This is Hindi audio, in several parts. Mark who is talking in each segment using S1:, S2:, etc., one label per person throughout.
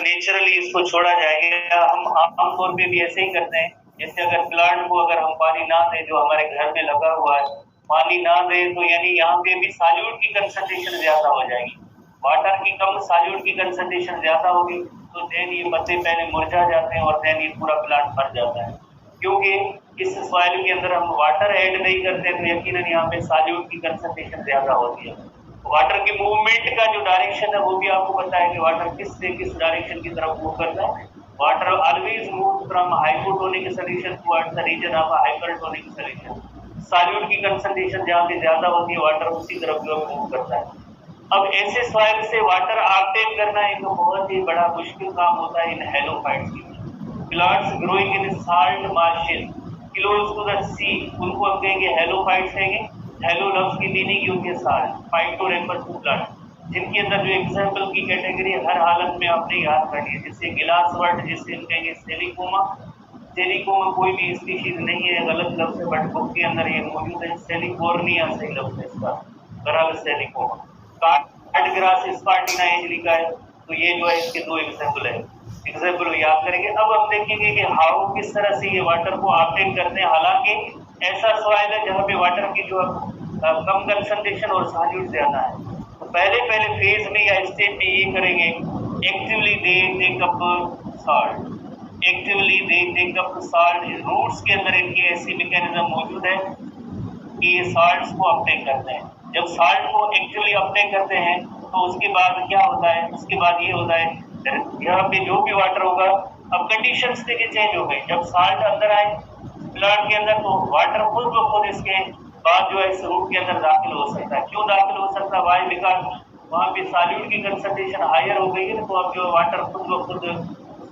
S1: नेचुरली इसको छोड़ा जाएगा। हम आमतौर पे भी ऐसे ही करते हैं, जैसे अगर प्लांट को अगर हम पानी ना दें, जो हमारे घर में लगा हुआ है, पानी ना दें, तो यानी यहाँ पे भी सॉल्यूट की कंसंट्रेशन ज्यादा हो जाएगी। वाटर की कम, सॉल्यूट की कंसंट्रेशन ज्यादा होगी, तो देन ये पत्ते पहले मुरझा जाते हैं और देन ये पूरा प्लांट मर जाता है। क्योंकि इस सॉइल के अंदर हम वाटर ऐड नहीं करते, तो यकीनन यहाँ पे सॉल्यूट की कंसंट्रेशन ज्यादा होती है। वाटर की मूवमेंट का जो डायरेक्शन है वो भी आपको पता है कि वाटर किस से किस डायरेक्शन की तरफ मूव करता है। Water always move from hypotonic solution towards the region of hypertonic solution. Solute की कंसंट्रेशन जहाँ पे ज्यादा होती है, वाटर उसी तरफ जो मूव करता है। अब ऐसे सॉइल से वाटर ऑब्टेन करना एक बहुत ही बड़ा मुश्किल काम होता है इन हेलोफाइट्स के लिए। Plants growing in salt marshes close to the sea, उनको हम कहेंगे हेलोफाइट्स कहेंगे। हेलो लफ्ज की मीनिंग होती है salt, phyte to refer to plant, जिनके अंदर जो एग्जाम्पल की कैटेगरी हर हालत में आपने याद करनी है, जैसे गिलास वर्ड, जिससे हम कहेंगे सेलिकोमा। सेलिकोमा कोई भी स्पीशीज नहीं है, गलत लफ्ज है, बट बुक के अंदर ये मौजूद है। सेलिकोर्निया सही लफ्ज है इसका, बराबर सेलिकोमा। कार्ड ग्रास स्पार्टिना एंजेलिका है, तो ये जो है इसके दो एग्जाम्पल है। एग्जाम्पल याद करेंगे। अब हम देखेंगे कि हाउ किस तरह से ये वाटर को ऑब्टेन करते हैं। हालांकि ऐसा सॉइल है जहाँ पे वाटर की जो कम कंसंट्रेशन और सॉल्यूट ज्यादा है, तो पहले फेज में या स्टेप में ये करेंगे, actively they take up salt. Actively they take up salt, roots के अंदर इनकी ऐसी मैकेनिज्म मौजूद है कि ये सॉल्ट्स को ऑब्टेन करते हैं। जब सॉल्ट को एक्टिवली ऑब्टेन करते हैं तो उसके बाद क्या होता है, उसके बाद ये होता है यहाँ पे जो भी वाटर होगा, अब कंडीशंस देखिए चेंज हो गई। जब सॉल्ट अंदर आए प्लांट के अंदर, तो वाटर खुद ब खुद इसके बाद जो है इस रूट के अंदर दाखिल हो सकता है। क्यों दाखिल हो सकता है? वाई बिकॉज वहाँ पे सॉल्यूट की कंसंट्रेशन हायर हो गई है, तो अब जो वाटर खुद ब खुद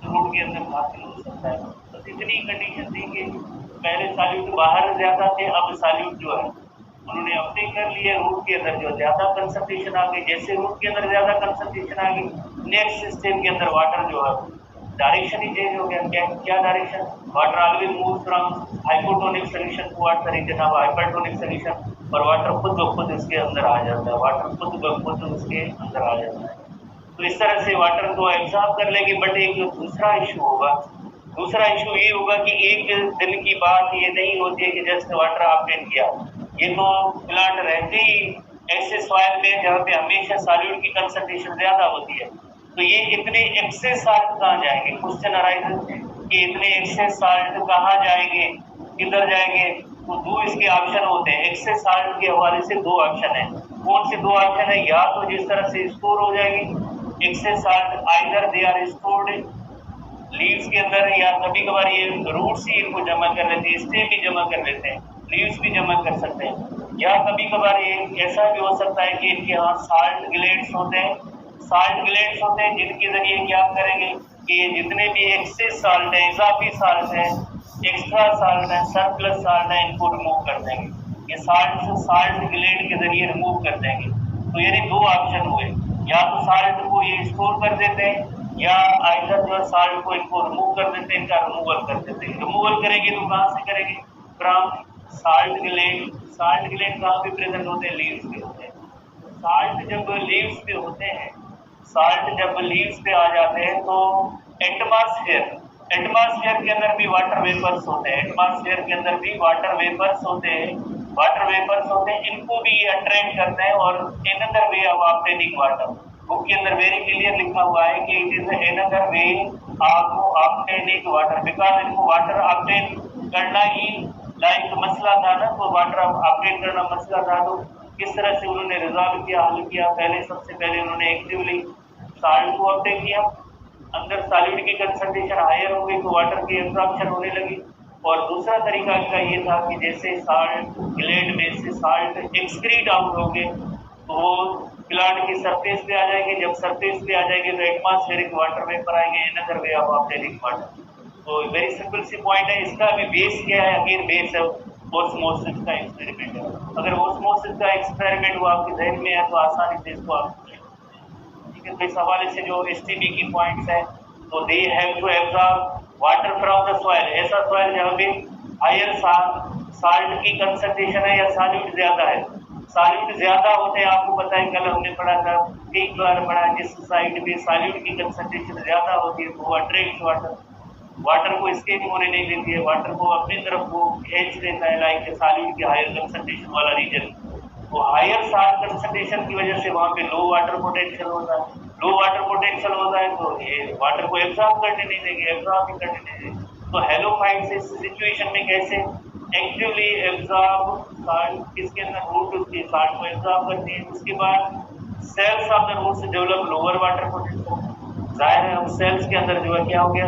S1: रूट के अंदर दाखिल हो सकता है। तो इतनी कंडीशन थी कि पहले सॉल्यूट बाहर ज्यादा थे, अब सॉल्यूट जो है उन्होंने अपने कर लिए, रूट के अंदर जो ज्यादा कंसंट्रेशन आ गई। जैसे रूट के अंदर ज्यादा कंसंट्रेशन आ गई, नेक्स्ट सिस्टम के अंदर वाटर जो है डायरेक्शन ही चेंज हो गया। क्या direction? Water always move from hypotonic solution towards the region of hypertonic solution, और वाटर खुद ब खुद इसके अंदर आ जाता है। वाटर खुद ब खुद उसके अंदर आ जाता है। तो इस तरह से वाटर को एब्जॉर्ब कर लेंगे। बट एक जो दूसरा इशू होगा, दूसरा इशू ये होगा कि एक दिन की बात ये नहीं होती है कि जस्ट वाटर ऑब्टेन किया। ये तो प्लांट रहते ही ऐसे सॉइल में जहाँ पे हमेशा सॉल्यूट की कंसंट्रेशन ज्यादा होती है, तो ये इतने एक्सेस साल्ट कहाँ जाएंगे? क्वेश्चन अराइज कि इतने एक्सेस साल्ट कहाँ जाएंगे, किधर जाएंगे? तो दो इसके ऑप्शन होते हैं। एक्सेस साल्ट के हवाले से दो ऑप्शन है। कौन से दो ऑप्शन है? या तो जिस तरह से स्टोर हो जाएगी excess salt, either they are stored leaves के अंदर, या कभी कभार ये रूट्स ही इनको जमा कर लेते हैं, स्टेम भी जमा कर लेते हैं, लीव्स भी जमा कर सकते हैं। या कभी कभार ये ऐसा भी हो सकता है कि इनके यहाँ साल्ट ग्लैंड्स होते हैं, साल्ट ग्लैंड्स होते हैं जिनके जरिए क्या करेंगे कि जितने भी एक्सेस साल्ट है, इजाफी साल्ट है, एक्स्ट्रा साल्ट है, सरप्लस साल्ट है, इनको रिमूव कर देंगे। ये साल्ट ग्लैंड के जरिए रिमूव कर देंगे। तो यानी दो ऑप्शन हुए, या तो साल्ट को ये स्टोर कर देते हैं, या आइदर जो साल्ट को इनको रिमूव कर देते हैं, इनका रिमूवल कर देते हैं। रिमूवल करेंगे तो कहाँ से करेंगे? From salt gland. Salt gland कहाँ पे प्रेजेंट होते हैं? लीव्स पे होते हैं। साल्ट जब लीव्स पे होते हैं, साल्ट जब लीव्स पे आ जाते हैं तो एटमॉस्फेयर के अंदर भी वाटर वेपर्स होते हैं। एटमॉस्फेयर के अंदर भी वाटर वेपर्स होते हैं, इनको भी अट्रैक्ट करते हैं और another way of obtaining water. Book के अंदर वेरी क्लियर लिखा हुआ है कि it is another way of obtaining water, because इनको वाटर ऑब्टेन करना ही लाइक मसला था ना, तो वाटर ऑब्टेन करना मसला था। तो किस तरह से उन्होंने रिजॉल्व किया, हल किया? सबसे पहले उन्होंने एक्टिवली साल्ट को ऑब्टेन किया, अंदर सॉल्यूट की कंसंट्रेशन हायर हो गई तो वाटर की एब्जॉर्प्शन होने लगी। और दूसरा तरीका इनका ये था कि जैसे साल्ट ग्लैंड में से साल्ट एक्सक्रीट आउट हो गए तो वो प्लांट की सरफेस पे आ जाएंगे। जब सरफेस पे आ जाएंगे तो एटमॉस्फेरिक वाटर वेपर आएंगे, another way of obtaining water. तो वेरी सिंपल सी पॉइंट है। इसका भी बेस क्या है? अगेन बेस है ऑस्मोसिस का एक्सपेरिमेंट है। अगर ऑस्मोसिस का एक्सपेरिमेंट वो आपके जहन में है तो आसानी से इसको आप ठीक है। तो इस हवाले से जो एसटीबी की पॉइंट्स है, तो they have to absorb water from the soil. ऐसा सॉइल जहाँ पे हायर साल्ट की कंसंट्रेशन है या सॉल्यूट ज्यादा है, सॉल्यूट ज्यादा होते हैं, आपको पता है कल हमने पढ़ा था, कई बार पढ़ा, जिस साइड पे सॉल्यूट की कंसंट्रेशन ज्यादा होती है तो वो अट्रैक्ट वाटर को एस्केप होने नहीं देती है, वाटर को अपनी तरफ वो खींच लेता है, लाइक सॉल्यूट की हायर कंसंट्रेशन वाला रीजन। तो हायर सॉल्ट कंसंट्रेशन की वजह से वहां पे लो वाटर पोटेंशियल होता है, लो वाटर पोटेंशियल होता है तो ये वाटर को एब्जॉर्ब करने नहीं देंगे, एब्जॉर्ब ही करने नहीं देंगे। तो हैलोफाइट्स इस सिचुएशन में कैसे एक्टिवली एब्जॉर्ब सॉल्ट, किसके अंदर रूट उसकी सॉल्ट को एब्जॉर्ब करती है। उसके बाद cells of the roots develop lower water potential. जाहिर है उस सेल्स के अंदर जो है क्या हो गया,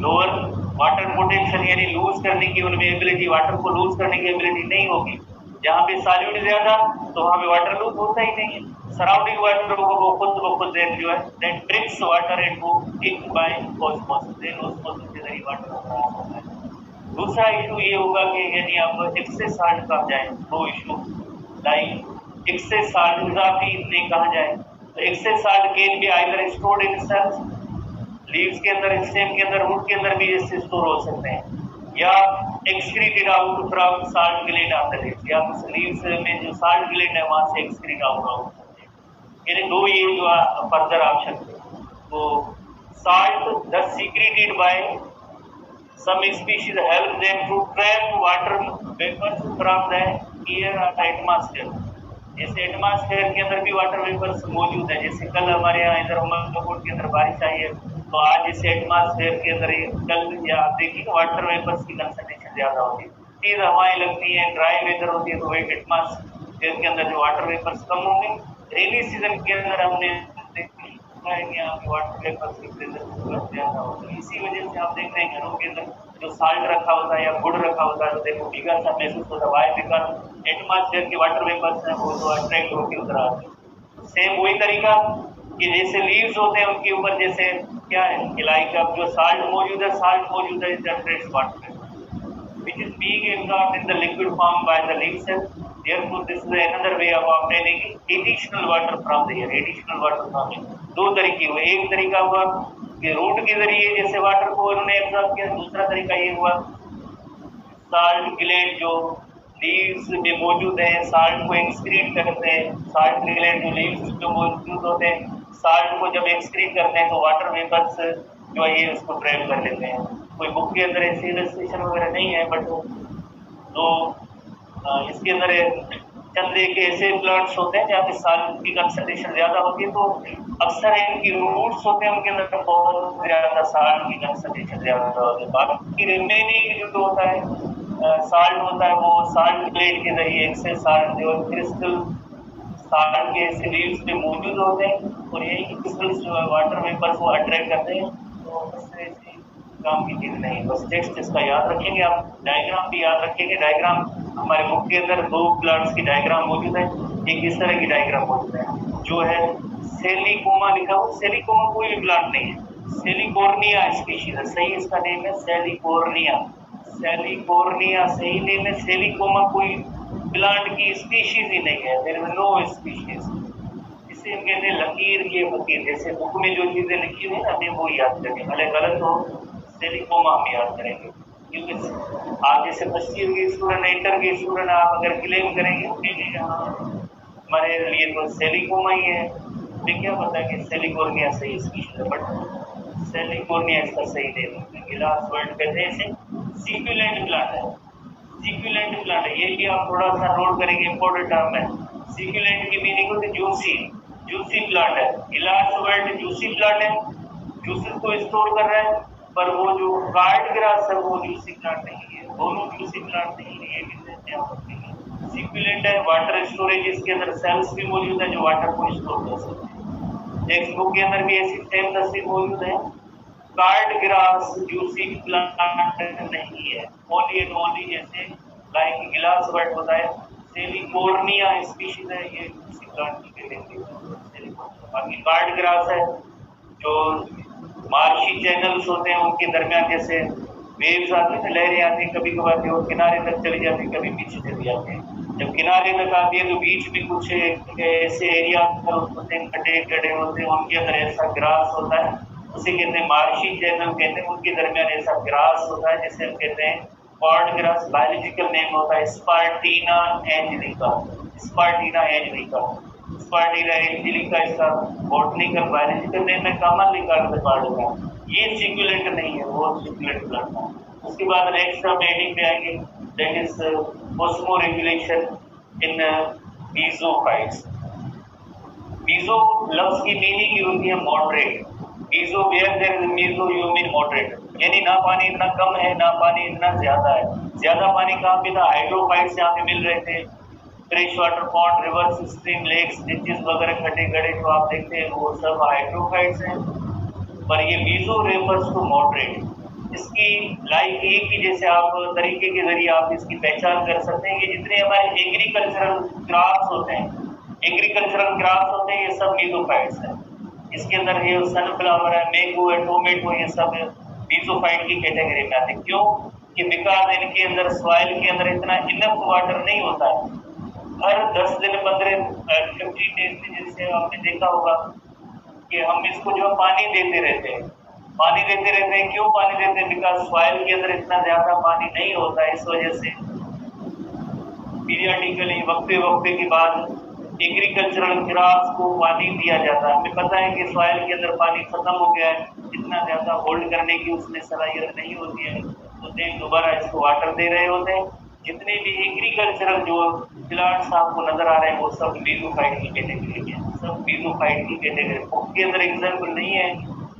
S1: लोअर वाटर पोटेंशियल, यानी लूज करने की उनमें एबिलिटी, वाटर को लूज करने की एबिलिटी नहीं होगी। जहाँ पे सॉल्यूट ज्यादा तो वहाँ पे वाटर लूज होता ही नहीं है। सराउंडिंग वाटर को वो खुद जो है then traps water into in by osmosis, then osmosis के जरिए वाटर होता है। दूसरा इशू ये होगा कि यदि आप एक्सेस सॉल्ट कहाँ जाए, वो इशू लाइक एक्सेस सॉल्ट इजाफी इतने कहाँ जाए, तो excess salt can be either stored in cells, leaves के अंदर, स्टेम के अंदर, रूट के अंदर भी इससे स्टोर हो सकते हैं, या excreted out from salt gland of the leaves, या लीव्स में जो साल्ट ग्लैंड है वहां से एक्सक्रीट आउट हो सकते हैं। यानी दो ये जो फर्दर ऑप्शन है। तो salt the secreted by some species help them to trap water vapors from the air or atmosphere। जैसे एटमॉस्फेयर के अंदर भी वाटर वेपर्स मौजूद है, जैसे कल हमारे यहाँ इधर उमरकोट के अंदर बारिश आई है तो आज इस एटमॉस्फेयर के अंदर कल या आप देखिए वाटर वेपर्स की कंसंट्रेशन ज्यादा होती है, तेज हवाएं लगती है, ड्राई वेदर होती है तो एक एटमॉस्फेयर के अंदर जो वाटर वेपर्स कम होंगे। रेनी सीजन के अंदर हमने वाटर वेपर्स की प्रेजेंस ज्यादा होती है। इसी वजह से आप देख रहे हैं घरों के अंदर जो साल्ट रखा होता है या गुड़ रखा होता है तो देखो भीगा सा महसूस होता है, वाई बिकॉज एटमॉस्फेयर के वाटर वेपर्स हैं वो तो अट्रैक्ट होकर उधर आते हैं। सेम वही तरीका कि जैसे लीव्स होते हैं उनके ऊपर जैसे क्या है कि लाइक अब जो साल्ट मौजूद है it attracts water which is being absorbed in the liquid form by the leaf cell, therefore this is another way of obtaining additional water from the air, additional water from it। दो तरीके हुए, एक तरीका हुआ कि रूट के जरिए जैसे वाटर को उन्होंने एब्जॉर्ब किया, दूसरा तरीका ये हुआ साल्ट ग्लैंड जो लीव्स में मौजूद है साल्ट को एक्सक्रीट करते हैं, साल्ट ग्लैंड जो लीव्स में मौजूद होते हैं साल्ट को जब एक्सक्रीट करते हैं तो वाटर वेपर्स जो है ये उसको ट्रैप कर लेते हैं। कोई बुक के अंदर ऐसी इलस्ट्रेशन वगैरह नहीं है, बट तो इसके अंदर चंद एक ऐसे प्लांट्स होते हैं जहाँ पे साल्ट की कंसंट्रेशन ज्यादा होती है तो अक्सर इनकी रूट्स होते हैं उनके अंदर बहुत ज्यादा साल्ट की कंसंट्रेशन ज्यादा होती है। बाकी रिमेनिंग जो होता है साल्ट होता है वो साल्ट ग्लैंड के जरिए एक्सेस साल्ट जो क्रिस्टल साल्ट के ऐसे लीव्स में मौजूद होते हैं और यही क्रिस्टल्स जो है वाटर वेपर्स को अट्रैक्ट करते हैं। तो इससे काम की चीज नहीं, बस टेक्स्ट इसका याद रखेंगे आप, डायग्राम भी याद रखेंगे। डायग्राम हमारे बुक के अंदर दो प्लांट्स की डायग्राम मौजूद है, एक इस तरह की डायग्राम मौजूद है जो है सेलिकोमा लिखा हुआ। सेलिकोमा कोई भी प्लांट नहीं है, सेलिकोर्निया स्पीशीज है, सही इसका नेम है सेलिकोर्निया, सेलिकोर्निया सही नेम है। सेलिकोमा कोई प्लांट की स्पीशीज ही नहीं है, देयर इज नो स्पीशीज। इसे हम कहते हैं लकीर के फकीर, जैसे बुक में जो चीजें लिखी हुई है हमें वो याद करेंगे, भले गलत हो सेलिकोमा हम याद करेंगे। क्योंकि आप जैसे फर्स्ट ईयर के स्टूडेंट, इंटर के स्टूडेंट आप अगर क्लेम करेंगे हमारे लिए तो सेलिकोमा ही है, तो क्या पता कि सेलिकोर्निया सही स्पीशीज है, बट सेलिकोर्निया इसका सही नेम है। गिलास वर्ड कहते हैं इसे। सिक्यूलेंट प्लांट है, सिक्यूलेंट प्लांट है, ये भी आप थोड़ा सा नोट करेंगे, इंपॉर्टेंट टर्म है। सिक्यूलेंट की मीनिंग होती है जूसी, जूसी प्लांट है। गिलास वर्ड जूसी प्लांट है, जूसेस को स्टोर कर रहा है, पर वो जो कार्ड ग्रास है वो जूसी प्लांट नहीं है, दोनों जूसी प्लांट नहीं है, ये भी सिक्यूलेंट है। वाटर स्टोरेज, इसके अंदर सेल्स भी मौजूद है जो वाटर को स्टोर कर सकते हैं। टेक्स्ट बुक के अंदर भी ऐसी सेम तस्वीर मौजूद है। कार्ड ग्रास जूसी प्लांट नहीं है, ओनली एंड ओनली जैसे लाइक गिलास वर्ड होता है सेलिकोर्निया स्पीशीज है, ये जूसी प्लांट की कहलाती है। बाकी कार्ड ग्रास है जो मार्शी चैनल्स होते हैं उनके दरमियान जैसे वेव्स आती है, लहरें आती हैं, कभी कभार जो किनारे तक चली जाती है, कभी पीछे चली जाती है। जब किनारे तक आती है तो बीच में कुछ ऐसे एरिया होते हैं, गड्ढे गड्ढे होते हैं, उनके अंदर ऐसा ग्रास होता है, उसे कहते हैं मार्शी चैनल कहते हैं। उनके दरमियान ऐसा ग्रास होता है जिसे हम कहते हैं कॉर्ड ग्रास बायोलॉजिकल नेम होता है स्पार्टीना एंजेलिका, स्पार्टीना एंजेलिका, स्पार्टीना एंजेलिका इसका बॉटनिकल बायोलॉजिकल नेम है, कॉमनली कॉल्ड कॉर्ड ग्रास। ये सिक्युलेंट नहीं है, वो सिक्युलेंट प्लांट है। उसके बाद नेक्स्ट हम हेडिंग पे आएंगे, that is osmoregulation in mesophytes. Meso लफ्ज की मीनिंग ही होती है moderate. Meso where there is meso you mean moderate, यानी ना पानी इतना कम है ना पानी इतना ज्यादा है। ज्यादा पानी कहाँ पे था? हाइड्रोफाइट्स यहाँ पे मिल रहे थे, fresh water pond, rivers, stream, lakes, ditches वगैरह खड्डे गड्ढे जो आप देखते हैं वो सब हाइड्रोफाइट्स हैं। पर ये मीसो रेफर्स टू मॉडरेट। इसकी लाइफ ये कि जैसे आप तरीके के जरिए आप इसकी पहचान कर सकते हैं, ये जितने हमारे एग्रीकल्चरल क्रॉप्स होते हैं, एग्रीकल्चरल क्रॉप्स होते हैं, ये सब मीसोफाइट्स हैं। इसके अंदर ये सनफ्लावर है, मैंगो है, टोमेटो, ये सब मीसोफाइट की कैटेगरी में आते हैं। क्यों? कि बिकॉज इनके अंदर सॉइल के अंदर इतना इनफ वाटर नहीं होता है। हर 10 दिन 15 50 डेज में जैसे आपने देखा होगा कि हम इसको जो पानी देते रहते हैं, पानी देते रहते हैं। क्यों पानी देते हैं? बिकॉज सॉइल के अंदर इतना ज्यादा पानी नहीं होता है। इस वजह से पीरियडिकली वक्फे वक्फे के बाद एग्रीकल्चरल क्रॉप्स को पानी दिया जाता है। हमें पता है कि सॉइल के अंदर पानी खत्म हो गया है, इतना ज्यादा होल्ड करने की उसमें सलाहियत नहीं होती है, तो देन दोबारा इसको वाटर दे रहे होते हैं। जितने भी एग्रीकल्चरल जो प्लांट्स आपको नजर आ रहे हैं वो सब मीसोफाइट की कैटेगरी में, सब मीसोफाइट की कैटेगरी। उसके अंदर एग्जाम्पल नहीं है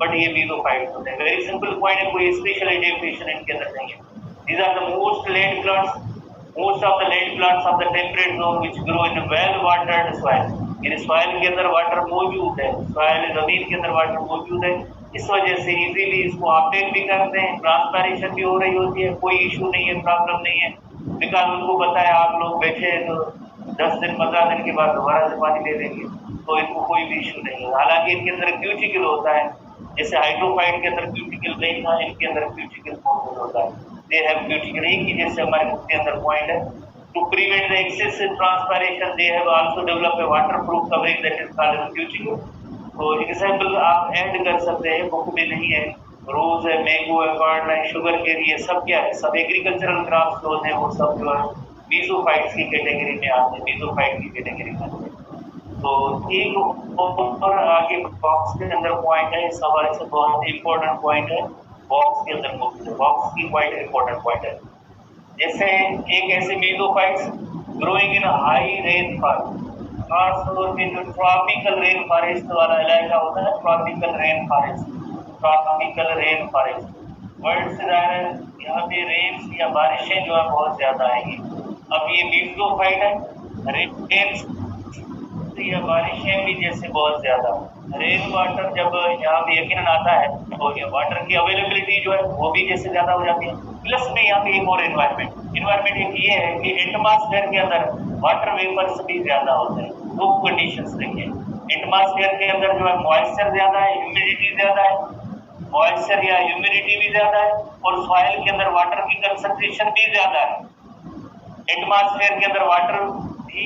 S1: बट ये मीसोफाइट होते हैं। वेरी सिंपल पॉइंट है, कोई स्पेशल एडेप्टेशन इनके अंदर नहीं है। These are the most land plants, most of the land plants of the temperate zone which grow in well watered soil। In soil के अंदर वाटर मौजूद है, soil जमीन के अंदर वाटर मौजूद है, इस वजह से इजीली इसको अपटेक भी करते हैं, ट्रांसपायरेशन भी हो रही होती है, कोई इशू नहीं है, प्रॉब्लम नहीं है। बिकॉज उनको पता है आप लोग बैठे हैं तो 10 दिन 15 दिन के बाद दोबारा से पानी दे देंगे, तो इनको कोई भी इशू नहीं है। हालांकि इनके अंदर क्यूटिकल होता है, जैसे हाइड्रोफाइट के अंदर क्यूटिकल नहीं था, इनके अंदर क्यूटिकल मौजूद होता है। They have cuticle, एक ही जैसे हमारे बुक के अंदर पॉइंट है, to prevent the excessive transpiration they have also developed a waterproof covering that is called as cuticle। तो एग्जाम्पल आप ऐड कर सकते हैं, बुक में नहीं है, रोज है, मैंगो है, कॉर्न है, शुगर केन, ये सब क्या है, सब एग्रीकल्चरल क्रॉप्स जो होते हैं वो सब जो है मीसोफाइट्स की कैटेगरी में आते हैं, मीसोफाइट की कैटेगरी में आते हैं। तो एक और आगे बॉक्स के अंदर पॉइंट है, इस हवाले से बहुत इंपॉर्टेंट पॉइंट है, बॉक्स के अंदर मौजूद है। बॉक्स की पॉइंट इंपॉर्टेंट पॉइंट है, जैसे एक ऐसे मीसोफाइट्स ग्रोइंग इन हाई रेनफॉल, खासतौर पे जो ट्रॉपिकल रेन फॉरेस्ट वाला इलाका होता है, tropical rain forest, tropical rain forest world से ज़्यादा यहाँ पे रेन्स या बारिशें जो है बहुत ज्यादा आएंगी। अब ये मीसोफाइट है, रेन्स या बारिशें भी जैसे बहुत ज्यादा, रेन वाटर जब यहाँ पे यकीनन आता है तो वाटर की अवेलेबिलिटी जो है वो भी जैसे ज्यादा हो जाती है। प्लस में यहाँ पे एक और इन्वायरमेंट एक ये है कि एटमॉस्फेयर के अंदर वाटर वेपर्स भी ज्यादा होते हैं। दो कंडीशंस देखिए, एटमॉस्फेयर के अंदर जो है मॉइस्चर ज्यादा है, ह्यूमिडिटी ज्यादा है, मॉइस्चर या ह्यूमिडिटी भी ज्यादा है, और सॉइल के अंदर वाटर की कंसंट्रेशन भी ज्यादा है। एटमॉस्फेयर के अंदर वाटर भी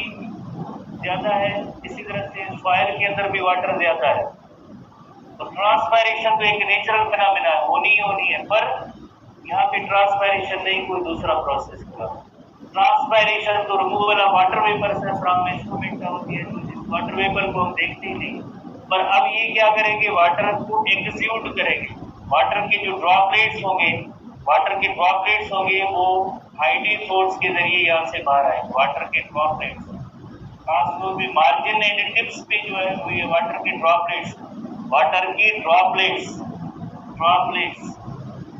S1: ज्यादा है, इसी तरह से सॉइल के अंदर भी वाटर ज्यादा है। तो ट्रांसपायरेशन तो एक नेचुरल फिनोमेना होनी है, पर यहाँ पे ट्रांसपायरेशन नहीं, कोई दूसरा प्रोसेस होगा। ट्रांसपायरेशन तो रिमूवल ऑफ वाटर वेपर से फ्रॉम इंस्ट्रूमेंट का होती है, वाटर वेपर को हम देखते ही नहीं। पर अब ये क्या करेंगे, वाटर को एग्जीक्यूट करेंगे। वाटर के जो ड्रॉपलेट्स होंगे वो हाइड्रेट सोर्स के जरिए यहाँ से बाहर आएंगे। वाटर के ड्रॉपलेट्स खासतौर पे मार्जिन एंड टिप्स पे जो है वो ये वाटर की ड्रॉपलेट्स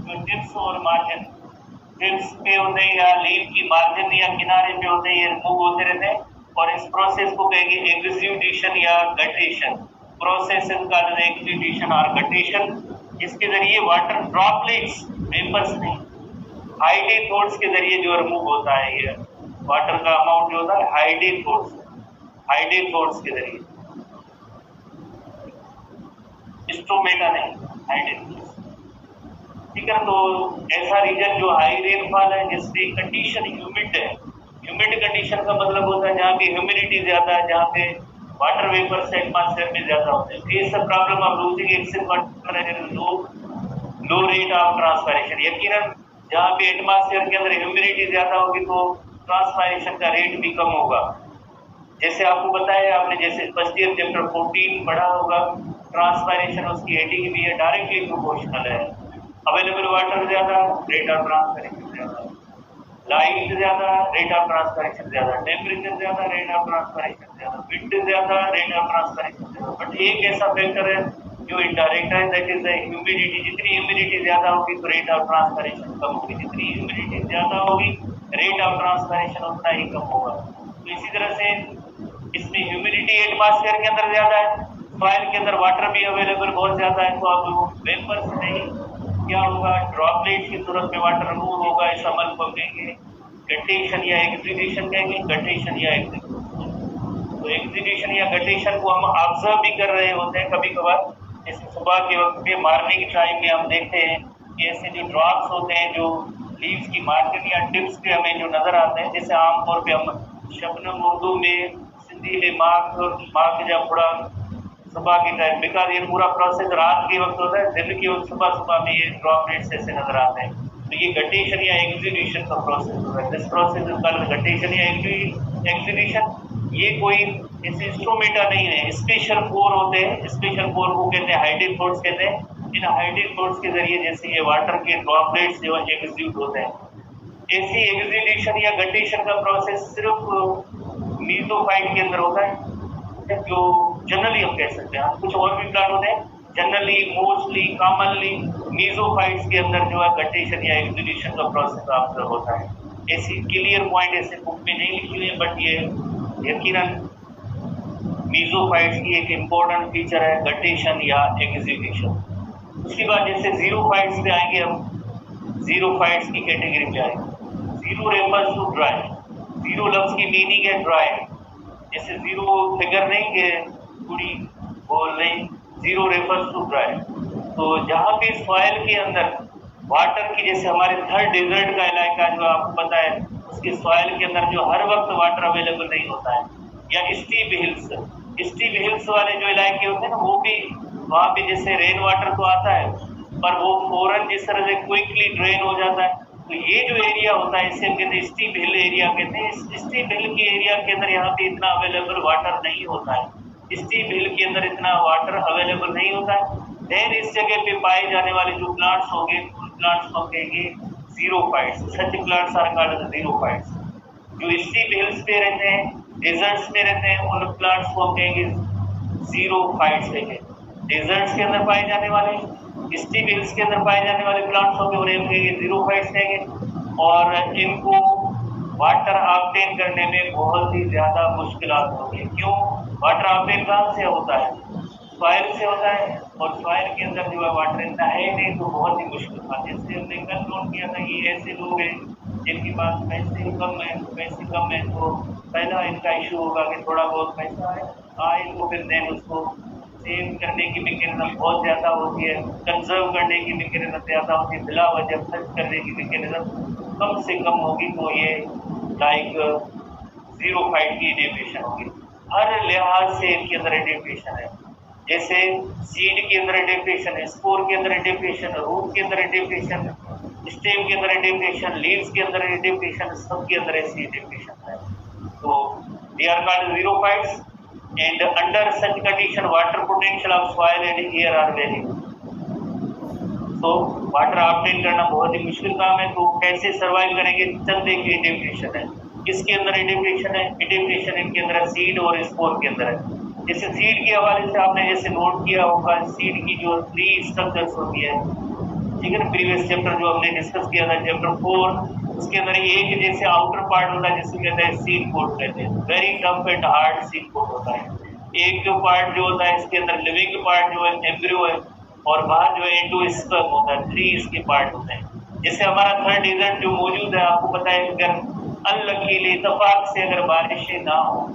S1: जो टिप्स और मार्जिन, टिप्स पे होते हैं या लीफ की मार्जिन या किनारे पे होते हैं, ये रिमूव होते रहते हैं। और इस प्रोसेस को कहेंगे एग्जीक्यूशन या गटेशन। प्रोसेस का एग्जीक्यूशन और गटेशन, जिसके जरिए वाटर ड्रॉपलेट्स, वेपर्स नहीं, हाइड्रेट के जरिए जो रिमूव होता है, ये वाटर का अमाउंट जो होता है हाइड्रेट के जरिए, स्ट्रोमेटा नहीं, हाइड्रेट। ठीक है, तो ऐसा रीजन जो हाई रेनफॉल है जिसकी कंडीशन ह्यूमिड है, ह्यूमिड कंडीशन का मतलब होता है जहाँ पे ह्यूमिडिटी ज्यादा है, जहाँ पे वाटर वेपर से एटमॉस्फेयर में ज्यादा होते हैं। Face the problem of losing excess water, low rate of transpiration. यकीनन जहाँ भी एटमॉस्फेयर के अंदर ह्यूमिडिटी ज्यादा होगी तो ट्रांसपायरेशन का रेट भी कम होगा। जैसे आपको बताया आपने, जैसे फर्स्ट ईयर चैप्टर 14 पढ़ा होगा, ट्रांसपायरेशन उसकी हेडिंग भी है, डायरेक्टली प्रोपोर्शनल है। अवेलेबल वाटर ज्यादा, रेट ऑफ ट्रांसपायरेशन ज्यादा, लाइट ज्यादा, रेट ऑफ ट्रांसपायरेशन ज्यादा, टेम्परेचर ज्यादा, रेट ऑफ ट्रांसपायरेशन ज्यादा, विंड ज्यादा, रेट ऑफ ट्रांसपायरेशन ज्यादा। बट एक ऐसा फैक्टर है जो इनडायरेक्ट है, दैट इज ह्यूमिडिटी। जितनी ह्यूमिडिटी ज्यादा होगी तो रेट ऑफ ट्रांसपायरेशन कम होगी, जितनी ह्यूमिडिटी ज्यादा होगी रेट ऑफ ट्रांसपायरेशन उतना ही कम होगा। तो इसी तरह से इसमें ह्यूमिडिटी एटमॉस्फेयर के अंदर ज्यादा है, सॉइल के अंदर वाटर भी अवेलेबल बहुत ज्यादा है, तो आप वेपर से नहीं, क्या होगा, ड्रॉपलेट की सूरत में वाटर रिमूव होगा, इस अमल को कहेंगे गटेशन या एक्सुडेशन कहेंगे, गटेशन या एक्सुडेशन। तो एक्सुडेशन या गटेशन को हम ऑब्जर्व भी कर रहे होते हैं कभी कभार, जैसे सुबह के वक्त पे मॉर्निंग टाइम में हम देखते हैं कि ऐसे जो ड्रॉप्स होते हैं जो लीव्स की मार्जिन या टिप्स पे हमें जो नजर आते हैं, जैसे आमतौर पे हम शबनम उर्दू में, सिंधी में मार्क जब थोड़ा सुबह के टाइम, बिकॉज ये पूरा प्रोसेस रात के वक्त होता है, दिन के वक्त सुबह सुबह में ये ड्रॉपलेट्स ऐसे नजर आते हैं। तो ये गटेशन या एक्सुडेशन का प्रोसेस होता है। This process is called guttation या एक्सुडेशन। ये कोई ऐसे इंस्ट्रूमेंटा नहीं है, स्पेशल पोर होते हैं, स्पेशल पोर को कहते हैं हाइड्रिक पोर्स कहते हैं। इन हाइड्रिक पोर्स के जरिए जैसे ये वाटर के ड्रॉपलेट्स जो एग्जीक्यूट होते हैं। ऐसी एक्सुडेशन या गटेशन का प्रोसेस सिर्फ मीसोफाइट के अंदर होता है, जो जनरली हम कह सकते हैं। कुछ और भी प्लांट होते हैं, जनरली मोस्टली कॉमनली मीसोफाइट्स के अंदर जो है गटेशन या एक्सुडेशन का प्रोसेस ऑब्जर्व होता है। ऐसी क्लियर पॉइंट ऐसे बुक में नहीं लिखी हुई है, बट ये यकीनन मीसोफाइट्स की एक इम्पोर्टेंट फीचर है, गटेशन या एक्सुडेशन। उसके बाद जैसे जीरोफाइट्स पे आएंगे हम, जीरोफाइट्स की कैटेगरी पे आएंगे। Xero refers to dry, xero लफ्ज की मीनिंग है ड्राई, जैसे जीरो फिगर नहीं के पूरी बोल नहीं, जीरो रेफर्स टू ड्राई। तो जहाँ भी सॉइल के अंदर वाटर की, जैसे हमारे थर्ड डेजर्ट का इलाका जो आपको पता है, उसके सॉइल के अंदर जो हर वक्त वाटर अवेलेबल नहीं होता है, या स्टीप हिल्स वाले जो इलाके होते हैं ना, वो भी वहाँ पे जैसे रेन वाटर तो आता है पर वो फौरन जिस तरह से क्विकली ड्रेन हो जाता है। तो ये जो एरिया होता है इसे हम कहते हैं स्टीप हिल एरिया कहते हैं। स्टीप हिल के एरिया के अंदर यहाँ पे इतना अवेलेबल वाटर नहीं होता है, स्टीप हिल के अंदर इतना वाटर अवेलेबल नहीं होता है। देन इस जगह पे पाए जाने वाले जो प्लांट्स होंगे, उन प्लांट्स को कहेंगे xerophytes. Such plants are called xerophytes. जो स्टीप हिल्स पे रहते हैं, डेजर्ट्स में रहते हैं, उन प्लांट्स को हम कहेंगे जीरोफाइट्स कहेंगे। डेजर्ट्स के अंदर पाए जाने वाले, स्टीप हिल्स के अंदर पाए जाने वाले प्लांट्स होंगे, उन्हें हम कहेंगे जीरोफाइट्स कहेंगे। और इनको वाटर ऑब्टेन करने में बहुत ही ज्यादा मुश्किलात होगी। क्यों? वाटर ऑब्टेन कहाँ से होता है? सॉइल से होता है, और सॉइल के अंदर जो है वाटर इतना है नहीं, तो बहुत ही मुश्किल था। जैसे हमने कल नोट किया था कि ऐसे लोग हैं जिनके पास पैसे कम है, तो पहला इनका इशू होगा कि थोड़ा बहुत पैसा आए तो फिर देन उसको सेव करने की मैकेनिज्म बहुत ज़्यादा होती है, कंजर्व करने की मैकेनिज्म ज़्यादा होती है, बिला वजह खर्च करने की मैकेनिज्म कम से कम होगी। तो ये लाइक जीरोफाइट की एडेप्टेशन होगी। हर लिहाज से इनके अंदर एडेप्टेशन है। जैसे सीड के अंदर एडेप्टेशन है, स्पोर के अंदर एडेप्टेशन है, रूट के अंदर एडेप्टेशन है, स्टेम के अंदर एडेप्टेशन, लीव्स के अंदर एडेप्टेशन, सब के अंदर ऐसी एडेप्टेशन है। तो they are called xerophytes. And under such condition, water potential of soil and air are very good. So water obtain करना बहुत ही मुश्किल काम है। तो कैसे सर्वाइव करेंगे? चंद एक एडेप्टेशन है। किसके अंदर एडेप्टेशन है? एडेप्टेशन इनके अंदर सीड और स्पोर के अंदर है। जैसे सीड के हवाले से आपने जैसे नोट किया होगा, सीड की जो 3 स्ट्रक्चर्स होती है, ठीक है ना, प्रीवियस चैप्टर जो हमने डिस्कस किया था, चैप्टर 4, उसके अंदर एक जैसे आउटर पार्ट होता है जिसे कहते हैं सीड कोट कहते हैं। Very tough and hard seed coat होता है। एक जो पार्ट जो होता है इसके अंदर लिविंग पार्ट जो है एम्ब्रियो है, और बाहर जो है एंडोस्पर्म होता है। 3 इसके पार्ट होते हैं। जैसे हमारा थर्ड डिजर्ट जो मौजूद है, आपको पता है अगर अनलकीली इत्तेफाक से अगर बारिशें ना हो,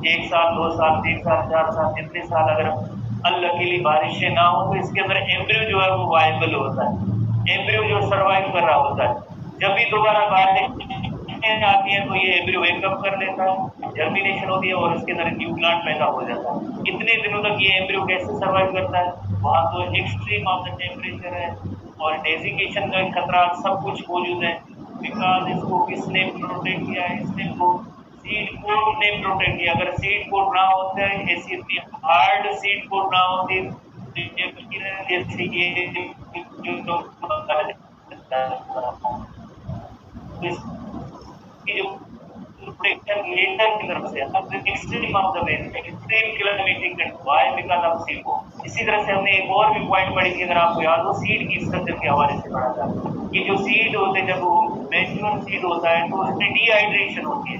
S1: 1 साल 2 साल 3 साल 4 साल जितने साल अगर अनलकीली बारिशें ना हो, तो इसके अंदर एम्ब्रियो जो है वो वायबल होता है। एम्ब्रियो जो सर्वाइव कर रहा होता है। जब भी दोबारा बारिश आती है तो ये एम्ब्रियो वेकअप कर लेता है, जर्मिनेशन होती है और इसके अंदर न्यू प्लांट पैदा हो जाता है। इतने दिनों तक ये एम्ब्रियो कैसे सर्वाइव करता है? वहाँ तो एक्सट्रीम ऑफ द टेम्परेचर है, और डेजिकेशन का खतरा सब कुछ मौजूद है। बिकॉज इसको किसने प्रोटेक्ट किया है? इसने को सीड कोड ने प्रोटेक्ट किया। अगर सीड कोड ना होता है, ऐसी इतनी हार्ड सीड कोड ना होती, जैसे ये जो प्रोटेक्शन नेचर की तरफ से extreme of the west, extreme climatic why because of seed coat. इसी तरह से हमने एक और भी पॉइंट पढ़ी थी, अगर आपको याद हो, सीड की स्ट्रक्चर के हवाले से पढ़ा था कि जो सीड होते हैं, जब वो मैच्योर सीड होता है तो उसमें डिहाइड्रेशन होती है,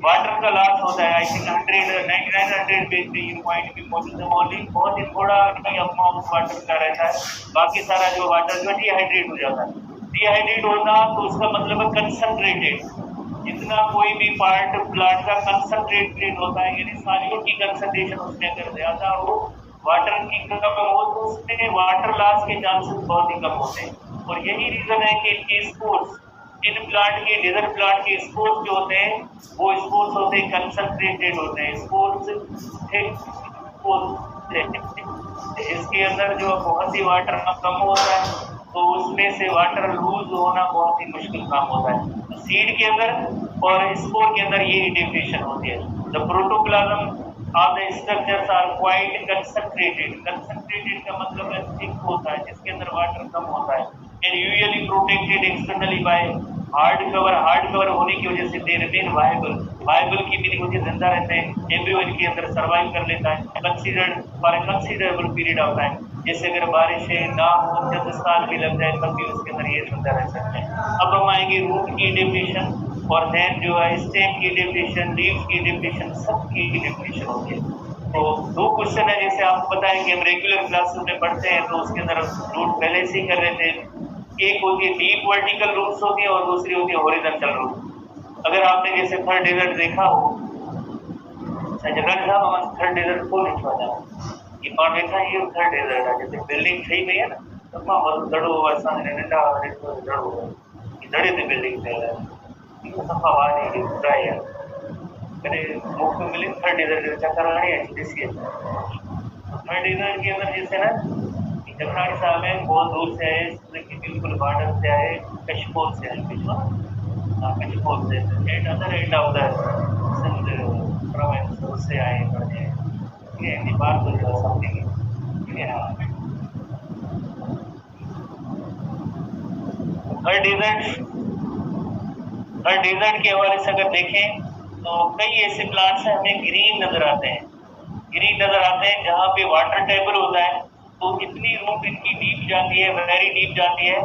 S1: वाटर का लॉस होता है। आई थिंक 99 पेज पे ये पॉइंट भी मौजूद है। ओनली बहुत ही थोड़ा अमाउंट वाटर का रहता है, बाकी सारा जो वाटर जो डिहाइड्रेट हो जाता है। डिहाइड्रेट होना तो उसका मतलब है कंसंट्रेटेड। जितना कोई भी पार्ट प्लांट का कंसंट्रेटेड होता है, यानी सॉल्यूट की कंसंट्रेशन उसमें अगर ज्यादा हो, वाटर की कम हो, तो उसमें वाटर लॉस के चांसेस बहुत ही कम होते हैं। और यही रीजन है कि इनके स्पोर्स, इन प्लांट के, डेजर्ट प्लांट के स्पोर्स जो होते हैं, वो स्पोर्स होते हैं कंसंट्रेटेड होते हैं। स्पोर्स इसके अंदर जो बहुत ही वाटर कम होता है, तो उसमें से वाटर लूज होना बहुत ही मुश्किल काम होता है। तो सीड के अंदर और स्पोर के अंदर ये इंटीग्रेशन होती है। The protoplasm of the structures are quite concentrated. Concentrated का मतलब है थिक होता है, जिसके अंदर वाटर कम होता है, and usually protected externally by hard cover. Hard cover होने की वजह से दे रिमेन वायबल। वायबल की मीनिंग होती है जिंदा रहते हैं, एवरीवन के अंदर सर्वाइव कर लेता है, considered for a considerable period of time. जैसे अगर बारिशें ना हो, 10 साल भी लग जाए, तब भी उसके अंदर ये जिंदा रह सकते हैं। अब हम आएंगे रूट की डिप्लीशन, और देन जो है स्टेम की डिप्लीशन, लीव्स की डिप्लीशन, सब की डिप्लीशन होती है। तो दो क्वेश्चन है, जैसे आपको पता है कि हम रेगुलर क्लासेस में पढ़ते हैं, तो उसके अंदर रूट पहले से ही कर रहे थे। एक होती है डीप वर्टिकल रूट्स होती है, और दूसरी होती है हॉरिजॉन्टल रूट। अगर आपने जैसे थर्ड डेजर्ट देखा हो, जनरल साहब हमारे थर्ड डेजर्ट को लिखवा जाओ, ये कौन देखा, ये थर्ड डेजर्ट है। जैसे बिल्डिंग सही में है ना, तो दड़ो ऐसा दड़ो दड़े थे बिल्डिंग से सफा वाली है। मैंने बुक में मिली थर्ड डेजर्ट चक्कर है। थर्ड डेजर्ट के अंदर जैसे ना जमनाड़ी साहब है, बहुत दूर से आए, बिल्कुल बॉर्डर से आए, कश्मीर से आए, कश्मीर से and other end of the Sindh province उससे आए पढ़ने, ये नेपाल को जो समथिंग हर डेजर्ट के हवाले से अगर देखें तो कई ऐसे प्लांट्स हैं हमें ग्रीन नजर आते हैं, ग्रीन नजर आते हैं जहाँ पे वाटर टेबल होता है, तो इतनी रूट इनकी डीप जाती है, वेरी डीप जाती है,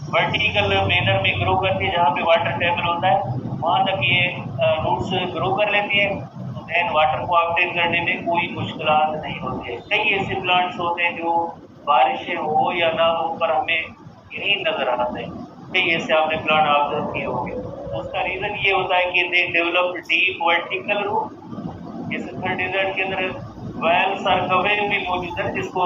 S1: वर्टिकल मैनर में ग्रो करती है। जहाँ पे वाटर टेबल होता है वहाँ तक ये रूट्स ग्रो कर लेती है, तो देन वाटर को ऑब्टेन करने में कोई मुश्किल नहीं होती है। कई ऐसे प्लांट्स होते हैं जो बारिशें हो या ना हो पर हमें ग्रीन नजर आते हैं। कई ऐसे आपने प्लांट ऑब्जर्व किए होंगे। उसका रीजन ये होता है कि they develop deep vertical root. जैसे थर्ड डेजर्ट के अंदर वेल्स और कवे भी मौजूद है, जिसको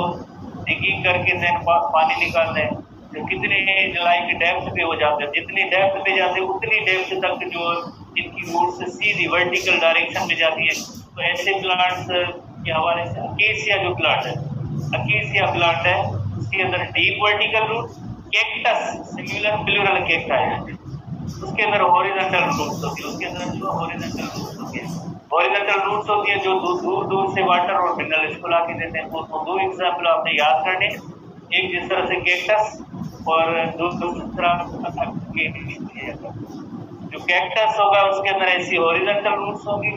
S1: डिगिंग करके देन पानी निकालते हैं, जो कितने लाइक डेप्थ पे हो जाते हैं। जितनी डेप्थ पे जाते हैं उतनी डेप्थ तक जो इनकी रूट्स सीधी वर्टिकल डायरेक्शन में जाती है। तो ऐसे प्लांट्स के हवाले से अकेसिया जो प्लांट है, अकेसिया प्लांट है, उसके अंदर deep vertical root. Cactus singular plural cacti है, उसके अंदर हॉरिजॉन्टल रूट्स होती है, उसके अंदर जो हॉरिजॉन्टल रूट्स होती है, हॉरिजॉन्टल रूट्स होती है जो दूर दूर से वाटर और मिनरल इसको ला के देते हैं। तो दो एग्जाम्पल आपने याद करने, एक जिस तरह से कैक्टस और दूसरा जो कैक्टस होगा उसके अंदर ऐसी हॉरिजॉन्टल रूट्स होंगी,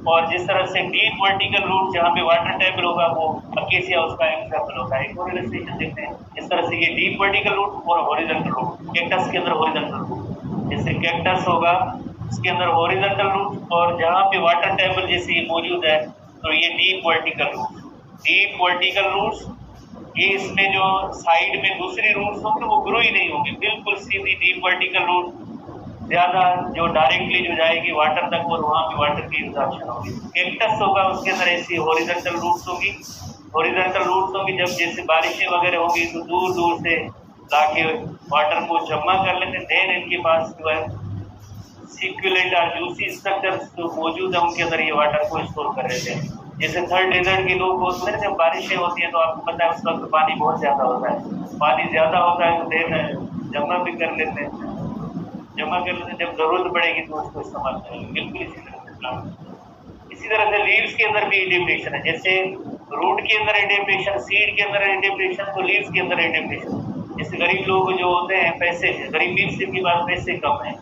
S1: और जिस तरह से डीप वर्टिकल रूट जहाँ पे वाटर टेबल होगा वो अकेसिया उसका एग्जाम्पल होता है। एक और इलस्ट्रेशन देखते हैं, इस तरह से ये डीप वर्टिकल रूट और हॉरिजॉन्टल रूट, कैक्टस के अंदर हॉरिजॉन्टल रूट, जैसे कैक्टस होगा उसके अंदर हॉरिजॉन्टल रूट, और जहाँ पे वाटर टेबल जैसे मौजूद है तो ये deep vertical root. Deep vertical roots ये इसमें जो साइड में दूसरी रूट्स होंगे वो ग्रो ही नहीं होंगे, बिल्कुल सीधी डीप वर्टिकल रूट ज्यादा जो डायरेक्टली जो जाएगी वाटर तक और वहाँ पे वाटर की इंजॉर्प्शन होगी। कैक्टस होगा उसके अंदर ऐसी हॉरिजॉन्टल रूट्स होगी, हॉरिजॉन्टल रूट्स होंगी। जब जैसे बारिशें वगैरह होगी तो दूर दूर से लाके वाटर को जमा कर लेते हैं। देन इनके पास जो है सिक्युलेंट और जूसी स्ट्रक्चर्स जो मौजूद है उनके अंदर ये वाटर को स्टोर कर लेते हैं। जैसे थर्ड डेजर्ट के लोग होते हैं, जब बारिशें होती हैं तो आपको पता है उस वक्त पानी बहुत ज्यादा होता है, पानी ज्यादा होता है तो देर जमा भी कर लेते हैं, जमा कर लेते हैं, जब जरूरत पड़ेगी तो उसको इस्तेमाल करेंगे। बिल्कुल इसी तरह से प्लांट, इसी तरह से लीव्स के अंदर भी एडेप्टेशन है। जैसे रूट के अंदर एडेप्टेशन, सीड के अंदर एडेप्टेशन, तो लीव्स के अंदर एडेप्टेशन। जैसे गरीब लोग जो होते हैं, पैसे, गरीब मीन्स जिनके पास पैसे कम है,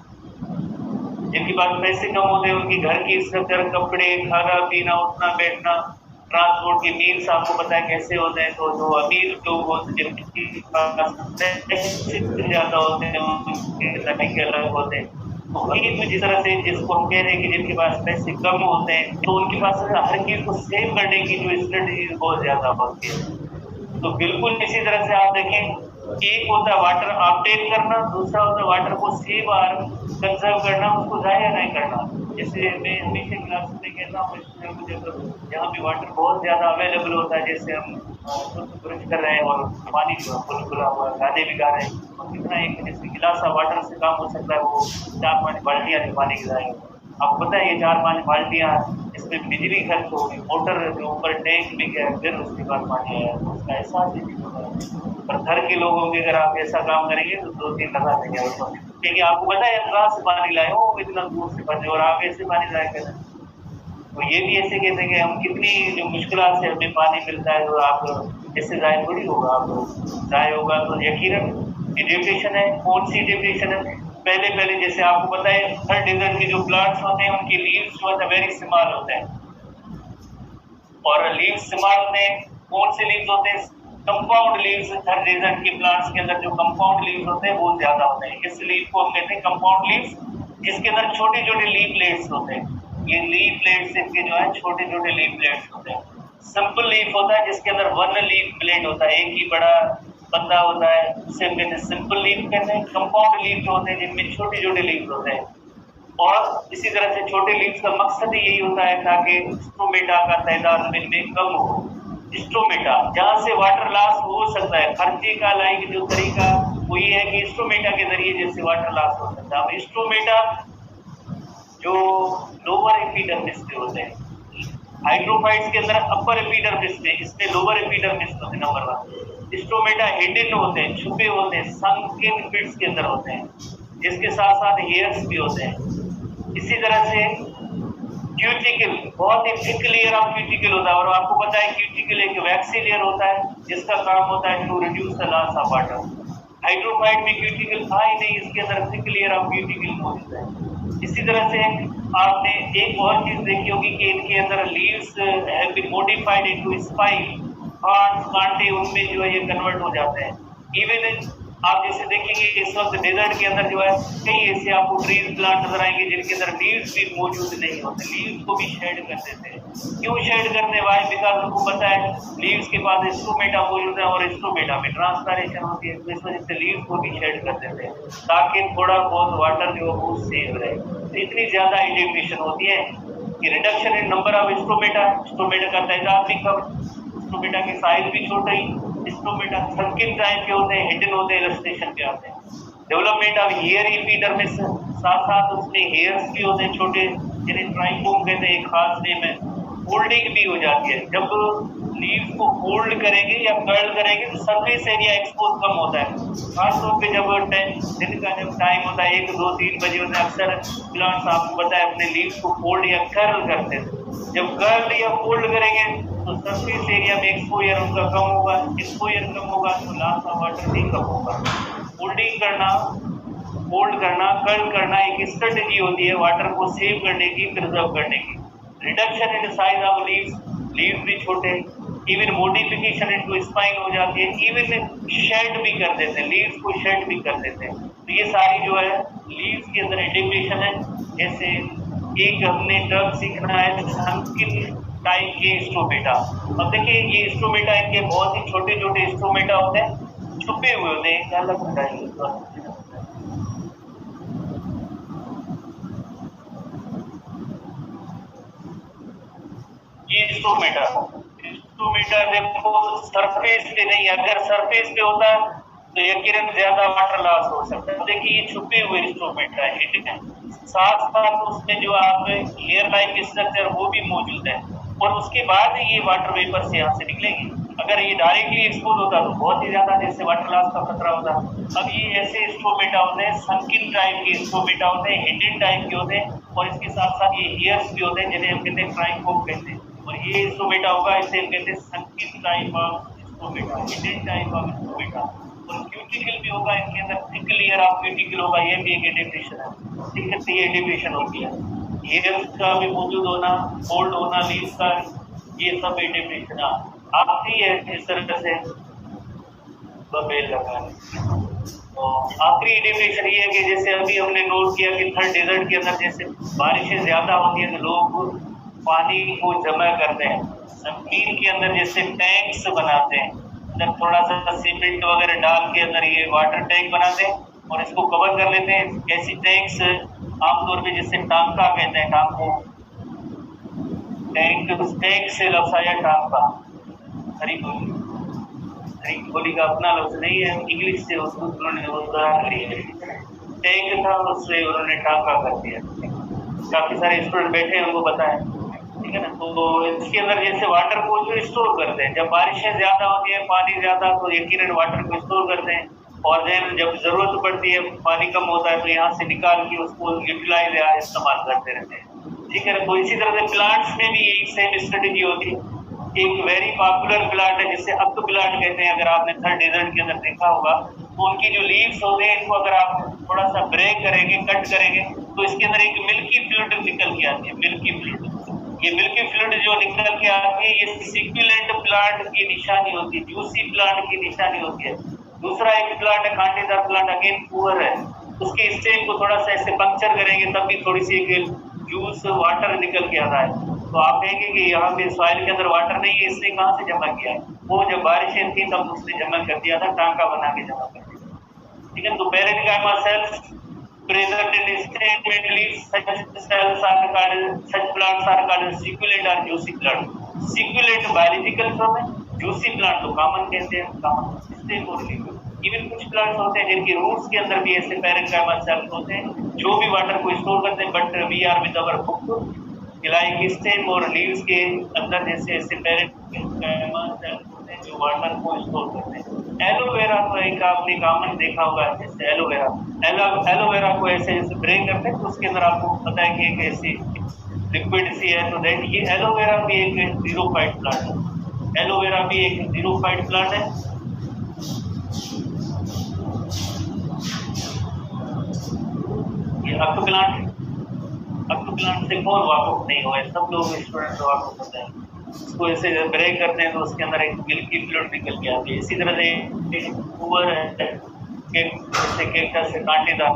S1: जिनके पास पैसे कम होते हैं, उनकी घर की स्ट्रक्चर, कपड़े, खाना पीना, उठना बैठना, ट्रांसपोर्ट के मीन्स आपको पता है कैसे होते हैं। तो जो अमीर लोग होते हैं, जिनके पास पैसे ज्यादा होते हैं, उनके तरीके अलग होते हैं। तो वही जिस तरह से जिसको हम कह रहे हैं कि जिनके पास पैसे कम होते हैं, तो उनके पास हर चीज को सेव करने की जो स्ट्रेटजी बहुत ज्यादा होती है। तो बिल्कुल इसी तरह से आप देखें, एक होता है वाटर अपटेक करना, दूसरा होता है वाटर को सेव और कंजर्व करना, उसको जाया नहीं करना। जैसे मैं हमेशा क्लास में कहता हूँ, मुझे जहाँ भी वाटर बहुत ज्यादा अवेलेबल होता है, जैसे हम ब्रश कर रहे हैं और पानी जो फुल खुला हुआ है, गाने भी गा रहे हैं, और कितना एक जैसे गिलास वाटर से काम हो सकता है, वो 4-5 बाल्टियाँ पानी गिराएंगे। आपको पता है ये 4-5 बाल्टियाँ, इसमें बिजली खर्च होगी, मोटर जो ऊपर टैंक भी गया, फिर उसके बाद पानी आया, तो उसका एहसास ही नहीं होता है। पर घर के लोग होंगे, अगर आप ऐसा काम करेंगे तो 2-3 लगा देंगे उसको, क्योंकि आपको पता है कहाँ से पानी लाए हो, इतना दूर से पानी, और आप ऐसे पानी लाए कर। तो ये भी ऐसे कहते हैं कि हम कितनी जो मुश्किल से हमें पानी मिलता है, तो आप इससे जाए थोड़ी होगा, आप जाए होगा तो यकीनन डिप्रेशन है। कौन सी डिप्रेशन है? पहले जैसे आपको पता है, हर डेजर्ट के जो प्लांट्स होते हैं उनके लीव्स जो है वेरी स्मॉल होते हैं, और लीव्स स्मॉल होते हैं। कौन से लीव्स होते हैं? Compound leaves. हर डेजर्ट के प्लांट्स के अंदर जो कंपाउंड लीव्स होते हैं वो ज्यादा होते हैं। इस लीव को हम कहते हैं कंपाउंड लीव्स, जिसके अंदर छोटे छोटे लीव प्लेट्स होते हैं। ये लीव प्लेट्स इनके जो है छोटे छोटे लीव प्लेट्स होते हैं। सिंपल लीफ होता है जिसके अंदर वन लीफ प्लेट होता है, एक ही बड़ा पत्ता होता है, उसे हम कहते हैं सिंपल लीफ कहते हैं। कंपाउंड लीफ जो होते हैं जिनमें छोटे छोटे लीव्स होते हैं, और इसी तरह से छोटे लीव्स का मकसद यही होता है ताकि स्ट्रोमेटा का तादाद इनमें कम हो। स्ट्रोमेटा जहाँ से वाटर लॉस हो सकता है, खर्चे का लाइक जो तरीका वो ये है कि स्ट्रोमेटा के जरिए जैसे वाटर लॉस हो सकता है। अब स्ट्रोमेटा जो लोअर एपिडर्मिस पे होते हैं, हाइड्रोफाइट्स के अंदर अपर एपिडर्मिस में, इसमें लोअर एपिडर्मिस होते हैं। नंबर 1 स्ट्रोमेटा हिडन होते हैं, छुपे होते हैं, संकिन बिट्स के अंदर होते हैं, जिसके साथ साथ हेयर्स भी होते हैं। इसी तरह से क्यूटिकल, बहुत ही थिक लेयर ऑफ क्यूटिकल होता है, और आपको पता है क्यूटिकल एक वैक्सी लेयर होता है जिसका काम होता है to reduce the loss of water. Hydrophyte में क्यूटिकल था ही नहीं, इसके अंदर थिक लेयर ऑफ क्यूटिकल मौजूद है। इसी तरह से आपने एक और चीज देखी होगी कि इनके अंदर leaves have been modified into spike, कांटे उनमें जो है ये कन्वर्ट हो जाते हैं। इवन आप जैसे देखेंगे इस वक्त डेजर्ट के अंदर जो है कई ऐसे आपको ट्रीज प्लांट नजर आएंगे जिनके अंदर लीव्स भी मौजूद नहीं होते, लीव्स को भी शेड कर देते हैं। क्यों शेड करते हैं? वाई बिकॉज उनको पता है लीव्स के पास स्ट्रोमेटा मौजूद है, और स्ट्रोमेटा में ट्रांसपैरेशन होती है, इस वजह से लीव्स को भी शेड कर देते हैं ताकि थोड़ा बहुत वाटर जो है वो सेव रहे। तो इतनी ज्यादा इंडिकेशन होती है कि reduction in number of stromata, stromata का तादाद भी कम, स्ट्रोमेटा की साइज भी छोटी, स्ट्रोमेटा संकीर्ण टाइप के होते हैं, हिडन होते हैं, इलस्ट्रेशन पे आते हैं। डेवलपमेंट ऑफ हेयर एपिडर्मिस, साथ साथ उसमें हेयर्स भी होते हैं छोटे, जिन्हें ट्राइकोम कहते हैं, एक खास नेम है। फोल्डिंग भी हो जाती है, जब लीव्स को फोल्ड करेंगे या कर्ल करेंगे तो सरफेस एरिया एक्सपोज कम होता है। खासतौर पे जब दिन का जब टाइम होता है 1, 2, 3 बजे होता है, अक्सर प्लांट्स आपको पता है अपने लीव्स को फोल्ड या कर्ल करते हैं। जब कर्ल या फोल्ड करेंगे तो सरफेस एरिया में एक्सपोजर उनका कम होगा, एक्सपोजर कम होगा तो लॉस ऑफ वाटर भी कम होगा। फोल्डिंग करना, फोल्ड करना, कर्ल करना एक स्ट्रेटजी होती है वाटर को सेव करने की, प्रिजर्व करने की। Reduction in size of leaves, leaves भी छोटे, इवन मॉडिफिकेशन इनटू स्पाइन हो जाती है, इवन शेड भी कर देते हैं, लीव्स को शेड भी कर देते हैं। तो ये सारी जो है लीव्स के अंदर इंडिकेशन है। जैसे एक हमने टर्म सीखना है संकीर्ण टाइप के स्ट्रोमेटा। अब देखिए ये स्ट्रोमेटा इनके बहुत ही छोटे छोटे स्ट्रोमेटा होते हैं, छुपे हुए होते हैं, क्या लगता है ये स्ट्रोमेटा देखो सरफेस पे नहीं, अगर सरफेस पे होता तो यकीनन ज्यादा वाटर लॉस हो सकता है। देखिए ये छुपे हुए स्ट्रोमेटा है, साथ साथ उसमें जो आप हेयर लाइक स्ट्रक्चर वो भी मौजूद है, और उसके बाद ये वाटर वेपर से यहाँ से निकलेगी। अगर ये डायरेक्टली एक्सपोज होता तो बहुत ही ज्यादा जैसे वाटर लॉस का खतरा होता। अब ये ऐसे स्ट्रोमेटा होते हैं, सनकिन टाइप के स्ट्रोमेटा होते हैं, हिडन टाइप के होते हैं, और इसके साथ साथ ये हेयर्स भी होते हैं जिन्हें हम कहते हैं ट्राइकोम कहते हैं। और ये स्ट्रोमेटा होगा इसे हम कहते हैं सनकिन type of stromata, hidden type of stromata. और क्यूटिकल भी होगा इनके अंदर, थिक लेयर ऑफ क्यूटिकल होगा, ये भी एक एडेप्टेशन है, थिक सी एडेप्टेशन होती है। हेयर्स का भी मौजूद होना, फोल्ड होना लीव्स का, ये सब एडेप्टेशन आखिरी है। इस तरह से बेल लगा है। तो आखिरी एडेप्टेशन ये है कि जैसे अभी हमने नोट किया कि थर्ड डेजर्ट के अंदर जैसे बारिशें ज्यादा होती है तो लोग पानी को जमा करते हैं, जमीन के अंदर जैसे टैंक्स बनाते हैं, अंदर थोड़ा सा सीमेंट वगैरह डाल के अंदर ये वाटर टैंक बनाते हैं और इसको कवर कर लेते हैं। ऐसी टैंक्स आमतौर पे जैसे टांका कहते हैं, टांको टैंक, उस टैंक से लफ्ज आया टांका, हरी गोली का अपना लफ्ज नहीं है, इंग्लिश से उन्होंने उदाहरण लिया, टैंक था उससे उन्होंने टांका कर दिया। काफी सारे स्टूडेंट बैठे हैं उनको पता है, ठीक है ना। तो इसके अंदर जैसे वाटर को जो स्टोर करते हैं, जब बारिशें ज्यादा होती है, पानी ज्यादा, तो यकीनन वाटर को स्टोर करते हैं, और देन जब जरूरत पड़ती है, पानी कम होता है, तो यहाँ से निकाल के उसको यूटिलाइज या इस्तेमाल करते रहते हैं, ठीक है ना। तो इसी तरह से प्लांट्स में भी यही सेम स्ट्रेटेजी होती है। एक वेरी पॉपुलर प्लांट है जिसे अक्क प्लांट कहते हैं, अगर आपने थर्ड डेजर्ट के अंदर देखा होगा, तो उनकी जो लीव्स होते हैं, इनको अगर आप थोड़ा सा ब्रेक करेंगे, कट करेंगे, तो इसके अंदर एक मिल्की फ्लूइड निकल के आती है, मिल्की फ्लूइड। ये मिल्की फ्लूइड जो निकल के आती है, ये सिक्युलेंट प्लांट की निशानी होती है, जूसी प्लांट की निशानी होती है। दूसरा एक प्लांट है कांटेदार प्लांट, अगेन पुअर है, उसके स्टेम को थोड़ा सा ऐसे पंक्चर करेंगे तब भी थोड़ी सी जूस वाटर निकल के आता है। तो आप कहेंगे कि यहाँ पे सॉइल के अंदर वाटर नहीं है, इसने कहाँ से जमा किया है? वो जब बारिशें थी तब उसने जमा कर दिया था, टांका बना के जमा कर दिया, ठीक है। तो parenchyma sales present in statement leaves, such cells are called, such plants are called succulent or juicy plant. Succulent biological form है, juicy plant तो common कहते हैं, common stem और leaf। इवन कुछ प्लांट्स होते हैं जिनकी रूट्स के अंदर भी ऐसे पैरेन्काइमा सेल्स होते हैं जो भी वाटर को स्टोर करते हैं, but we are with our book like stem और लीव्स के अंदर जैसे ऐसे पैरेन्काइमा सेल्स होते हैं जो वाटर को स्टोर करते हैं। एलोवेरा तो एक आपने कॉमन देखा होगा, जैसे एलोवेरा को ऐसे जैसे ब्रेक करते हैं तो उसके अंदर आपको पता है कि एक ऐसी लिक्विड सी है, तो दैट ये एलोवेरा भी एक जीरोफाइट प्लांट है। एलोवेरा भी एक जीरोफाइट प्लांट है। ये अक्क प्लांट से कौन वाकुफ नहीं हुआ है? सब लोग स्टूडेंट वाकुफ होते हैं। उसको ऐसे ब्रेक करते हैं तो उसके अंदर एक मिल्की फ्लूइड निकल के आती है। इसी तरह से पुअर है, जैसे कैक्टस से कांटेदार,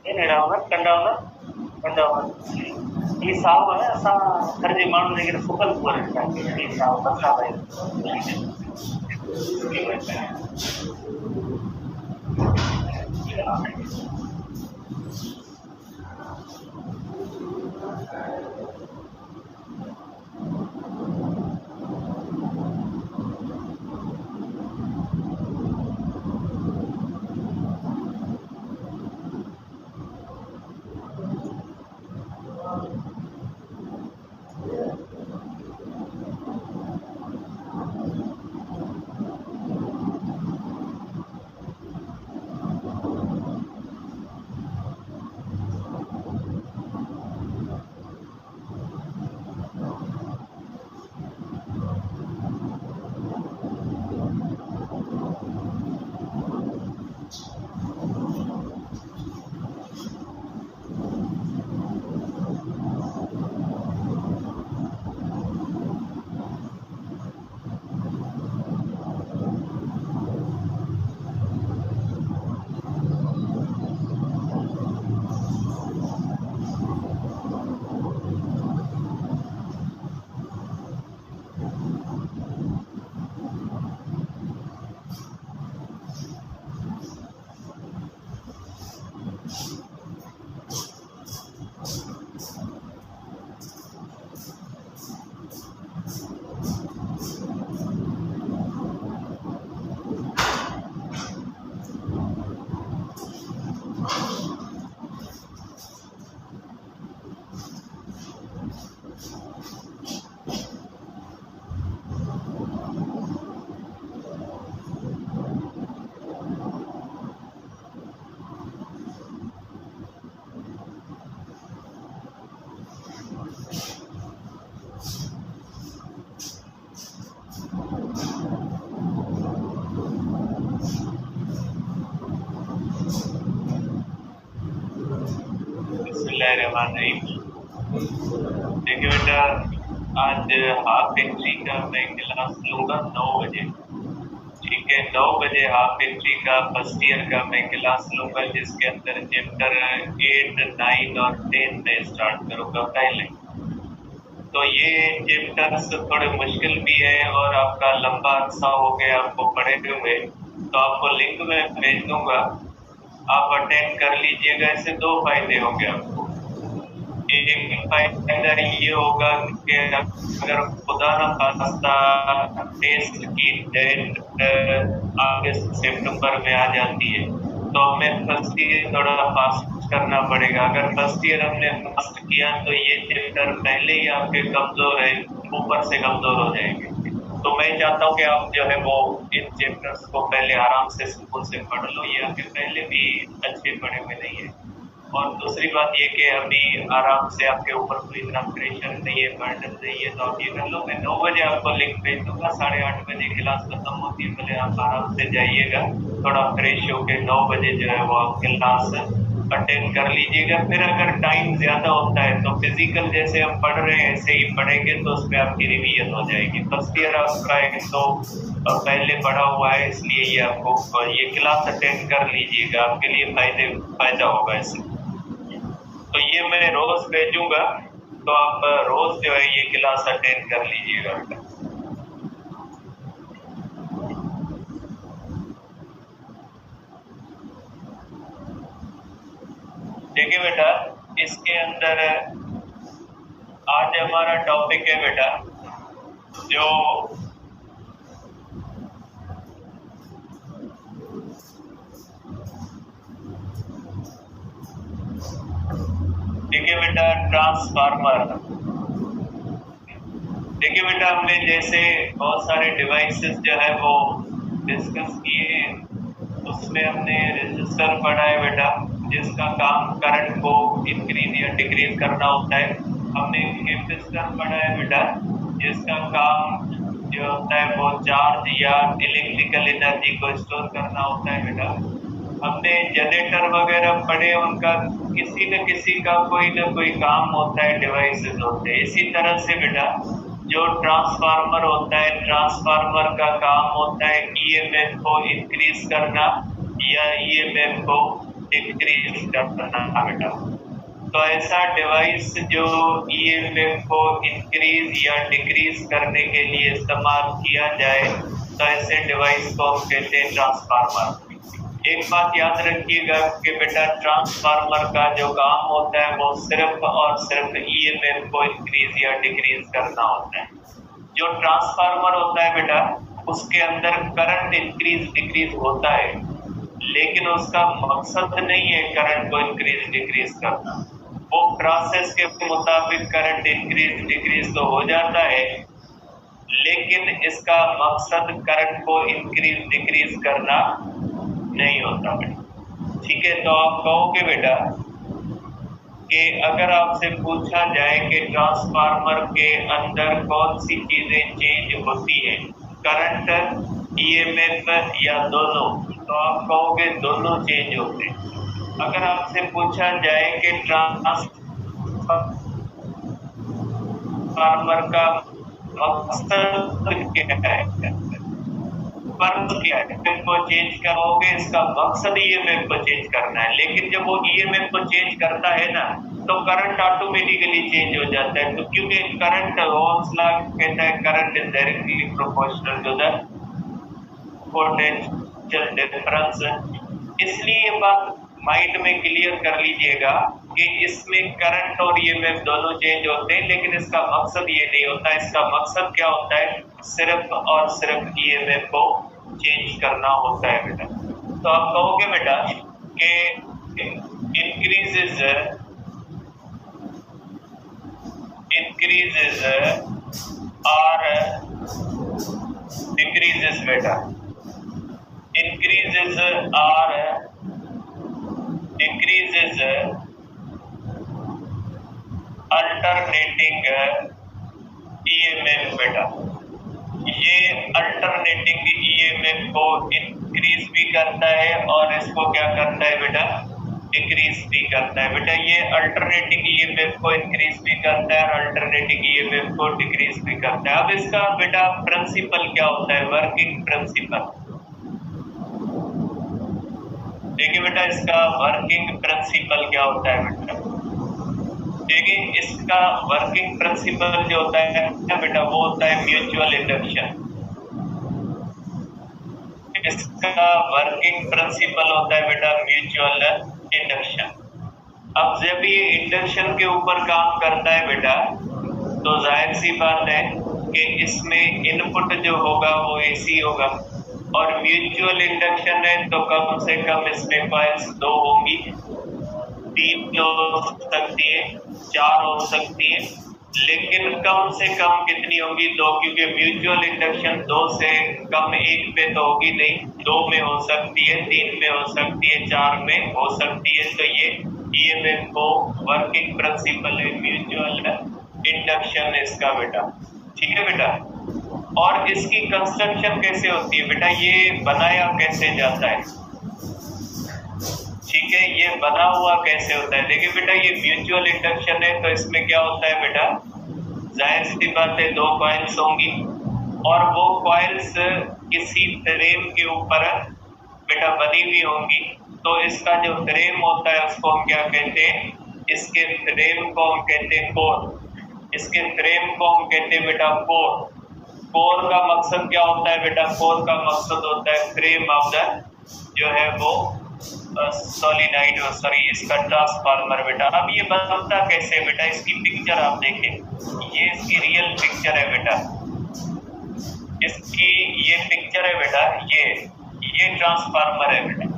S1: ये नहीं रहा होगा, कंडा होगा, ये साव है ऐसा हर जी मानू, लेकिन सुकल पुअर है, ये साव बसा है। बिस्मिल्लाहिर्रहमानिर्रहीम। देखिए बेटा, आज हाफ हिस्ट्री का मैं क्लास लूँगा 9 बजे। ठीक है, 9 बजे हाफ हिस्ट्री का फर्स्ट ईयर का मैं क्लास लूँगा, जिसके अंदर चैप्टर 8, 9 और 10 में स्टार्ट करूँगा पहले। तो ये चैप्टर्स थोड़े मुश्किल भी है और आपका लंबा अर्सा हो गया आपको पढ़े हुए, तो आपको लिंक में भेज दूंगा, आप अटेंड कर लीजिएगा। इससे 2 फायदे होंगे आपको। एक फायदा ये होगा कि अगर खुदा न खास्ता टेस्ट की डेट आगे सितंबर में आ जाती है, तो हमें फर्स्ट ईयर थोड़ा फास्ट करना पड़ेगा। अगर फर्स्ट ईयर हमने फास्ट किया तो ये चैप्टर पहले ही आपके कमजोर है, ऊपर से कमजोर हो जाएंगे। तो मैं चाहता हूँ कि आप जो है वो इन चैप्टर्स को पहले आराम से सुकून से पढ़ लो, ये आपके पहले भी अच्छे पढ़े हुए नहीं है। और दूसरी बात ये कि अभी आराम से आपके ऊपर कोई इतना प्रेशर नहीं है, बर्डन नहीं है, तो आप ये कर लो। मैं 9 बजे आपको लिंक भेज दूंगा, 8:30 बजे क्लास खत्म होती है, पहले आप आराम से जाइएगा, थोड़ा फ्रेश होके 9 बजे जो है वो आप क्लास अटेंड कर लीजिएगा। फिर अगर टाइम ज्यादा होता है तो फिजिकल जैसे हम पढ़ रहे हैं ऐसे ही पढ़ेंगे, तो उसमें आपकी रिवीजन हो जाएगी। फर्स्ट ईयर आपका एक तो पहले पढ़ा हुआ है, इसलिए ये आपको ये क्लास अटेंड कर लीजिएगा, आपके लिए फायदा होगा इससे। तो ये मैं रोज भेजूंगा, तो आप रोज जो है ये क्लास अटेंड कर लीजिएगा बेटा। देखिए बेटा, इसके अंदर आज हमारा टॉपिक है बेटा जो देखिए बेटा ट्रांसफार्मर। देखिए बेटा, हमने जैसे बहुत सारे डिवाइसेस जो है वो डिस्कस किए, उसमें हमने रेजिस्टर पढ़ा है बेटा, जिसका काम करंट को इंक्रीज या डिक्रीज करना होता है। हमने कैपेसिटर पढ़ा है बेटा, जिसका काम जो होता है वो चार्ज या इलेक्ट्रिकल एनर्जी को स्टोर करना होता है बेटा। हमने जनरेटर वगैरह पढ़े, उनका किसी न किसी का कोई ना कोई काम होता है, डिवाइसेस होते हैं। इसी तरह से बेटा जो ट्रांसफार्मर होता है, ट्रांसफार्मर का काम होता है ईएमएफ को इंक्रीज करना या ईएमएफ को डिक्रीज करना बेटा। तो ऐसा डिवाइस जो ईएमएफ को इंक्रीज या डिक्रीज करने के लिए इस्तेमाल किया जाए, तो ऐसे डिवाइस को हम कहते हैं ट्रांसफार्मर। एक बात याद रखिएगा कि बेटा ट्रांसफार्मर का जो काम होता है वो सिर्फ और सिर्फ ईएमएफ को इंक्रीज या डिक्रीज करना होता है। जो ट्रांसफार्मर होता है बेटा, उसके अंदर करंट इंक्रीज डिक्रीज होता है, लेकिन उसका मकसद नहीं है करंट को इंक्रीज डिक्रीज करना। वो प्रोसेस के मुताबिक करंट इंक्रीज डिक्रीज तो हो जाता है, लेकिन इसका मकसद करंट को इंक्रीज डिक्रीज करना नहीं होता बेटा। ठीक है, तो आप कहोगे बेटा कि अगर आपसे पूछा जाए कि ट्रांसफार्मर के अंदर कौन सी चीजें चेंज होती है, करंट, ईएमएफ या दोनों, तो आप कहोगे दोनों चेंज होते हैं। अगर आपसे पूछा जाए कि ट्रांसफार्मर का मकसद क्या है, पर्पस क्या है, को चेंज करोगे, इसका मकसद ईएमएफ को चेंज करना है। लेकिन जब वो ईएमएफ को चेंज करता है ना, तो करंट ऑटोमेटिकली चेंज हो जाता है। तो क्योंकि करंट ओम्स लॉ कहता है current is directly proportional to the potential difference. इसलिए ये बात माइंड में क्लियर कर लीजिएगा कि इसमें करंट और ईएमएफ दोनों चेंज होते हैं, लेकिन इसका मकसद ये नहीं होता। इसका मकसद क्या होता है, सिर्फ और सिर्फ ईएमएफ को चेंज करना होता है बेटा। तो आप कहोगे बेटा कि इंक्रीजेस और डिक्रीजेस बेटा, इंक्रीजेस और डिक्रीजेस अल्टरनेटिंग ईएमएफ बेटा। ये अल्टरनेटिंग ईएमएफ को इंक्रीज भी करता है और इसको क्या करता है बेटा, डिक्रीज भी करता है बेटा। ये अल्टरनेटिंग ईएमएफ को इंक्रीज भी करता है और अल्टरनेटिंग ईएमएफ को डिक्रीज भी करता है। अब इसका बेटा प्रिंसिपल क्या होता है, वर्किंग प्रिंसिपल। देखिए बेटा इसका वर्किंग प्रिंसिपल क्या होता है बेटा। देखिए इसका वर्किंग प्रिंसिपल जो होता है बेटा वो होता है म्यूचुअल इंडक्शन। इसका वर्किंग प्रिंसिपल होता है बेटा म्यूचुअल इंडक्शन। अब जब ये इंडक्शन के ऊपर काम करता है बेटा तो जाहिर सी बात है कि इसमें इनपुट जो होगा वो एसी होगा, और म्यूचुअल इंडक्शन है तो कम से कम इसमें कॉइल्स 2 होंगी, 3 हो सकती है, 4 हो सकती है, लेकिन कम से कम कितनी होगी, 2, क्योंकि म्यूचुअल इंडक्शन 2 से कम 1 पे तो होगी नहीं, 2 में हो सकती है, 3 में हो सकती है, 4 में हो सकती है। तो ये ईएमएफ को वर्किंग प्रिंसिपल है म्यूचुअल इंडक्शन इसका बेटा। ठीक है बेटा। और इसकी कंस्ट्रक्शन कैसे होती है बेटा, ये बनाया कैसे जाता है, ठीक है, ये बना हुआ कैसे होता है। देखिए बेटा ये म्यूचुअल इंडक्शन है तो इसमें क्या होता है बेटा, जाहिर सी बात है 2 कॉइल्स होंगी और वो कॉइल्स किसी फ्रेम के ऊपर बेटा बनी हुई होंगी। तो इसका जो फ्रेम होता है उसको हम क्या कहते हैं, इसके फ्रेम को हम कहते हैं कोर। इसके फ्रेम को हम कहते हैं बेटा कोर। कोर का मकसद क्या होता है बेटा, कोर का मकसद होता है फ्रेम ऑफ द जो है वो सॉलिडाइड, सॉरी इसका ट्रांसफार्मर बेटा। अब ये बनता कैसे बेटा, इसकी पिक्चर आप देखें, ये इसकी रियल पिक्चर है बेटा, इसकी ये पिक्चर है बेटा, ये ट्रांसफार्मर है बेटा।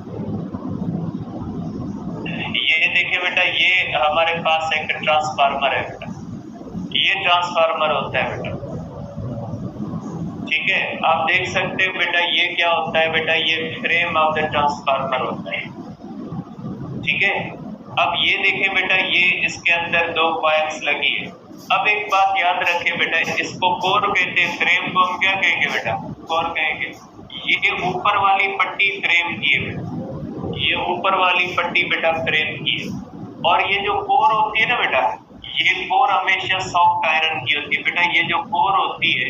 S1: ये देखिए बेटा ये हमारे पास एक ट्रांसफार्मर है बेटा, ये ट्रांसफार्मर होता है बेटा। ठीक है, आप देख सकते हैं बेटा ये क्या होता है बेटा, ये फ्रेम ऑफ द ट्रांसफार्मर होता है। ठीक है, अब ये देखें बेटा ये इसके अंदर 2 कॉइल्स लगी है। अब एक बात याद रखें बेटा, इसको कोर कहते हैं, फ्रेम को हम क्या कहेंगे बेटा, कोर कहेंगे। ये ऊपर वाली पट्टी फ्रेम की है, ये ऊपर वाली पट्टी बेटा फ्रेम की है। और ये जो कोर होती है ना बेटा, ये कोर हमेशा सॉफ्ट आयरन की होती है बेटा। ये जो कोर होती है,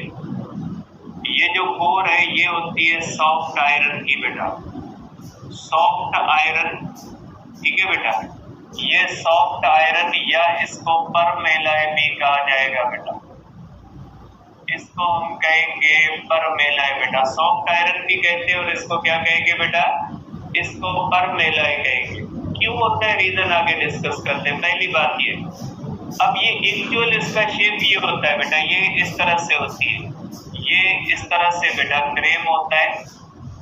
S1: ये जो कोर है ये होती है सॉफ्ट आयरन की बेटा, सॉफ्ट आयरन। ठीक है बेटा, ये सॉफ्ट आयरन या इसको परमेलाय भी कहा जाएगा बेटा, इसको हम कहेंगे परमेलाय बेटा। सॉफ्ट आयरन भी कहते हैं और इसको क्या कहेंगे बेटा, इसको परमेलाय कहेंगे। क्यों होता है रीजन आगे डिस्कस करते हैं। पहली बात ये, अब ये एक्चुअल इसका शेप ये होता है बेटा, ये इस तरह से होती है, ये इस तरह से बेटा फ्रेम होता है।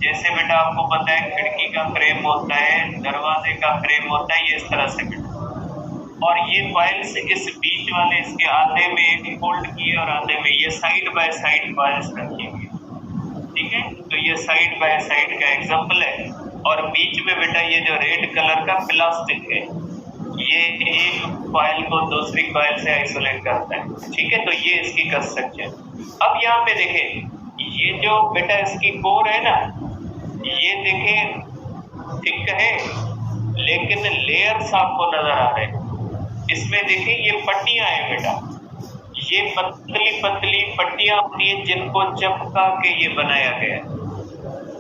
S1: जैसे बेटा आपको पता है खिड़की का फ्रेम होता है, दरवाजे का फ्रेम होता है, ये इस तरह से बेटा। और ये कॉइल्स इस बीच वाले इसके आधे में फोल्ड किए और आधे में ये साइड बाय साइड कॉइल्स रखी हुई। ठीक है, तो ये साइड बाय साइड का एग्जांपल है। और बीच में बेटा ये जो रेड कलर का प्लास्टिक है, ये एक कॉइल को दूसरी कॉइल से आइसोलेट करता है। ठीक है, तो ये इसकी कंस्ट्रक्शन। अब यहाँ पे देखें, ये जो बेटा इसकी कोर है ना, ये देखें थिक है लेकिन लेयर्स आपको नजर आ रहे हैं। इसमें देखें ये पट्टियां हैं बेटा, ये पतली पतली पट्टियां होती हैं जिनको चिपका के ये बनाया गया है।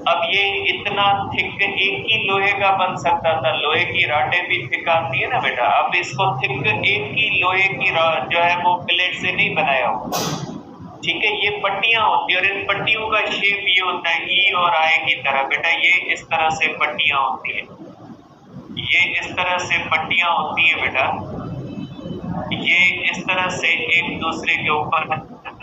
S1: अब ये इतना थिक एक ही लोहे का बन सकता था, लोहे की राडें भी थिक आती है ना बेटा। अब इसको थिक एक ही लोहे की जो है वो प्लेट से नहीं बनाया हुआ। ठीक है, ये पट्टियां होती है और इन पट्टियों का शेप ये होता है ई और आई की तरह बेटा। ये इस तरह से पट्टियां होती है, ये इस तरह से पट्टियां होती है बेटा, ये इस तरह से एक दूसरे के ऊपर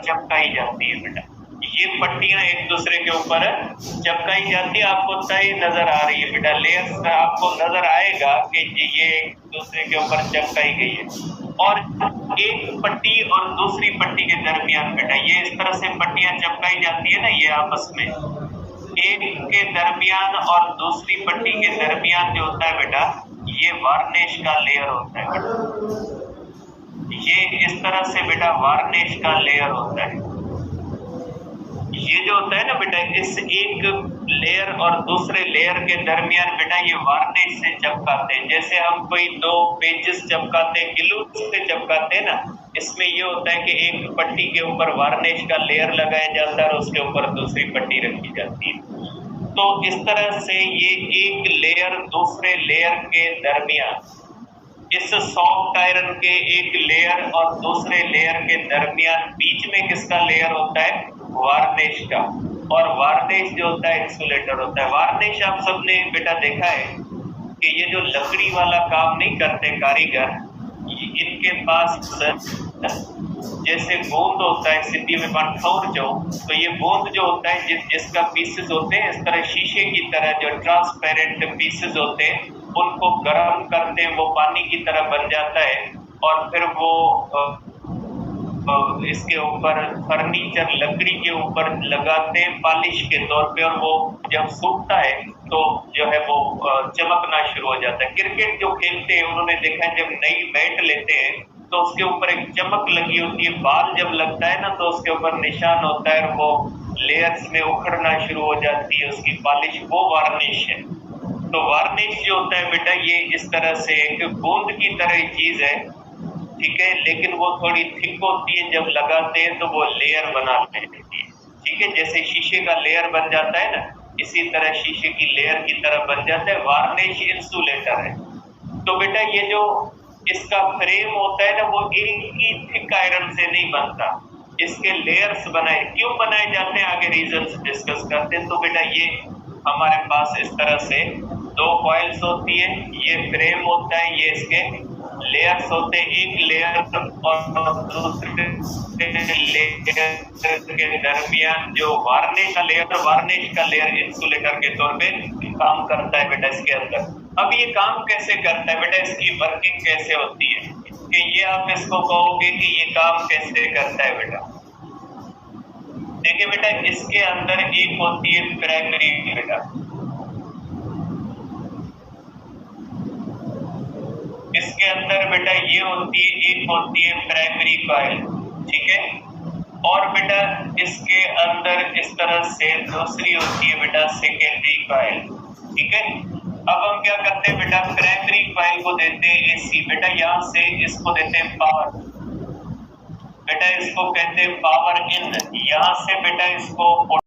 S1: चिपकाई जाती है बेटा। ये पट्टियां एक दूसरे के ऊपर चिपकाई जाती है, आपको तय नजर आ रही है बेटा, लेयर्स आपको नजर आएगा कि ये एक दूसरे के ऊपर चिपकाई गई है। और एक पट्टी और दूसरी पट्टी के दरमियान बेटा ये इस तरह से पट्टियां चिपकाई जाती है ना, ये आपस में एक के दरमियान और दूसरी पट्टी के दरमियान जो होता है बेटा, ये वार्निश का लेयर होता है बेटा। ये इस तरह से बेटा वार्निश का लेयर होता है। ये जो होता है ना बेटा, इस एक लेयर और दूसरे लेयर के दरमियान बेटा ये वार्निश से चिपकाते हैं। जैसे हम कोई दो पेजेस चिपकाते हैं, ग्लू से चिपकाते हैं ना, इसमें ये होता है कि एक पट्टी के ऊपर वार्निश का लेयर लगाया जाता है और उसके ऊपर दूसरी पट्टी रखी जाती है। तो इस तरह से ये एक लेयर दूसरे लेयर के दरमियान, इस सॉफ्ट आयरन के एक लेयर और दूसरे लेयर के दरमियान बीच में किसका लेयर होता है? वार्निश का। और वार्निश जो होता है इंसुलेटर होता है। वार्निश आप सबने बेटा देखा है कि ये जो लकड़ी वाला काम नहीं करते कारीगर, इनके पास जैसे गोंद होता है सिद्धि में ठौर जो, तो ये गोंद जो होता है जिसका पीसेस होते हैं इस तरह शीशे की तरह जो ट्रांसपेरेंट पीसेस होते हैं, उनको गर्म करते हैं, वो पानी की तरह बन जाता है और फिर वो इसके ऊपर फर्नीचर लकड़ी के ऊपर लगाते हैं पॉलिश के तौर पे, और वो जब सूखता है तो जो है वो चमकना शुरू हो जाता है। क्रिकेट जो खेलते हैं उन्होंने देखा है जब नई बैट लेते हैं तो उसके ऊपर एक चमक लगी होती है, बाल जब लगता है ना तो उसके ऊपर निशान होता है और वो लेयर्स में उखड़ना शुरू हो जाती है उसकी पॉलिश, वो वार्निश है। तो वार्निश जो होता है बेटा ये इस तरह से एक गोंद की तरह चीज है, ठीक है, लेकिन वो थोड़ी थिक होती है, जब लगाते हैं तो वो लेयर बना लेती है, ठीक है, जैसे शीशे का लेयर बन जाता है ना, इसी तरह शीशे की लेयर की तरह बन जाता है। वार्निश इंसुलेटर है। तो बेटा ये जो इसका फ्रेम होता है ना वो एक ही थिक आयरन से नहीं बनता, इसके लेयर्स बनाए। क्यों बनाए जाते हैं आगे रीजंस डिस्कस करते हैं। तो बेटा ये हमारे पास इस तरह से दो कॉइल्स होती है, ये फ्रेम होता है, ये इसके लेयर्स होते हैं, एक लेयर और दूसरे लेयर के दरमियान जो वार्निश का लेयर इंसुलेटर के तौर पे काम करता है बेटा इसके अंदर। अब ये काम कैसे करता है बेटा, इसकी वर्किंग कैसे होती है, कि ये आप इसको कहोगे कि ये काम कैसे करता है बेटा। देखिए बेटा इसके अंदर एक होती है प्राइमरी बेटा, इसके अंदर बेटा ये होती है, एक होती है प्राइमरी कॉइल, ठीक है, और बेटा इसके अंदर इस तरह से दूसरी होती है बेटा सेकेंडरी कॉइल, ठीक है। अब हम क्या करते हैं बेटा, प्राइमरी कॉइल को देते हैं एसी बेटा, यहाँ से इसको देते हैं पावर बेटा, इसको कहते हैं पावर इन, यहाँ से बेटा इसको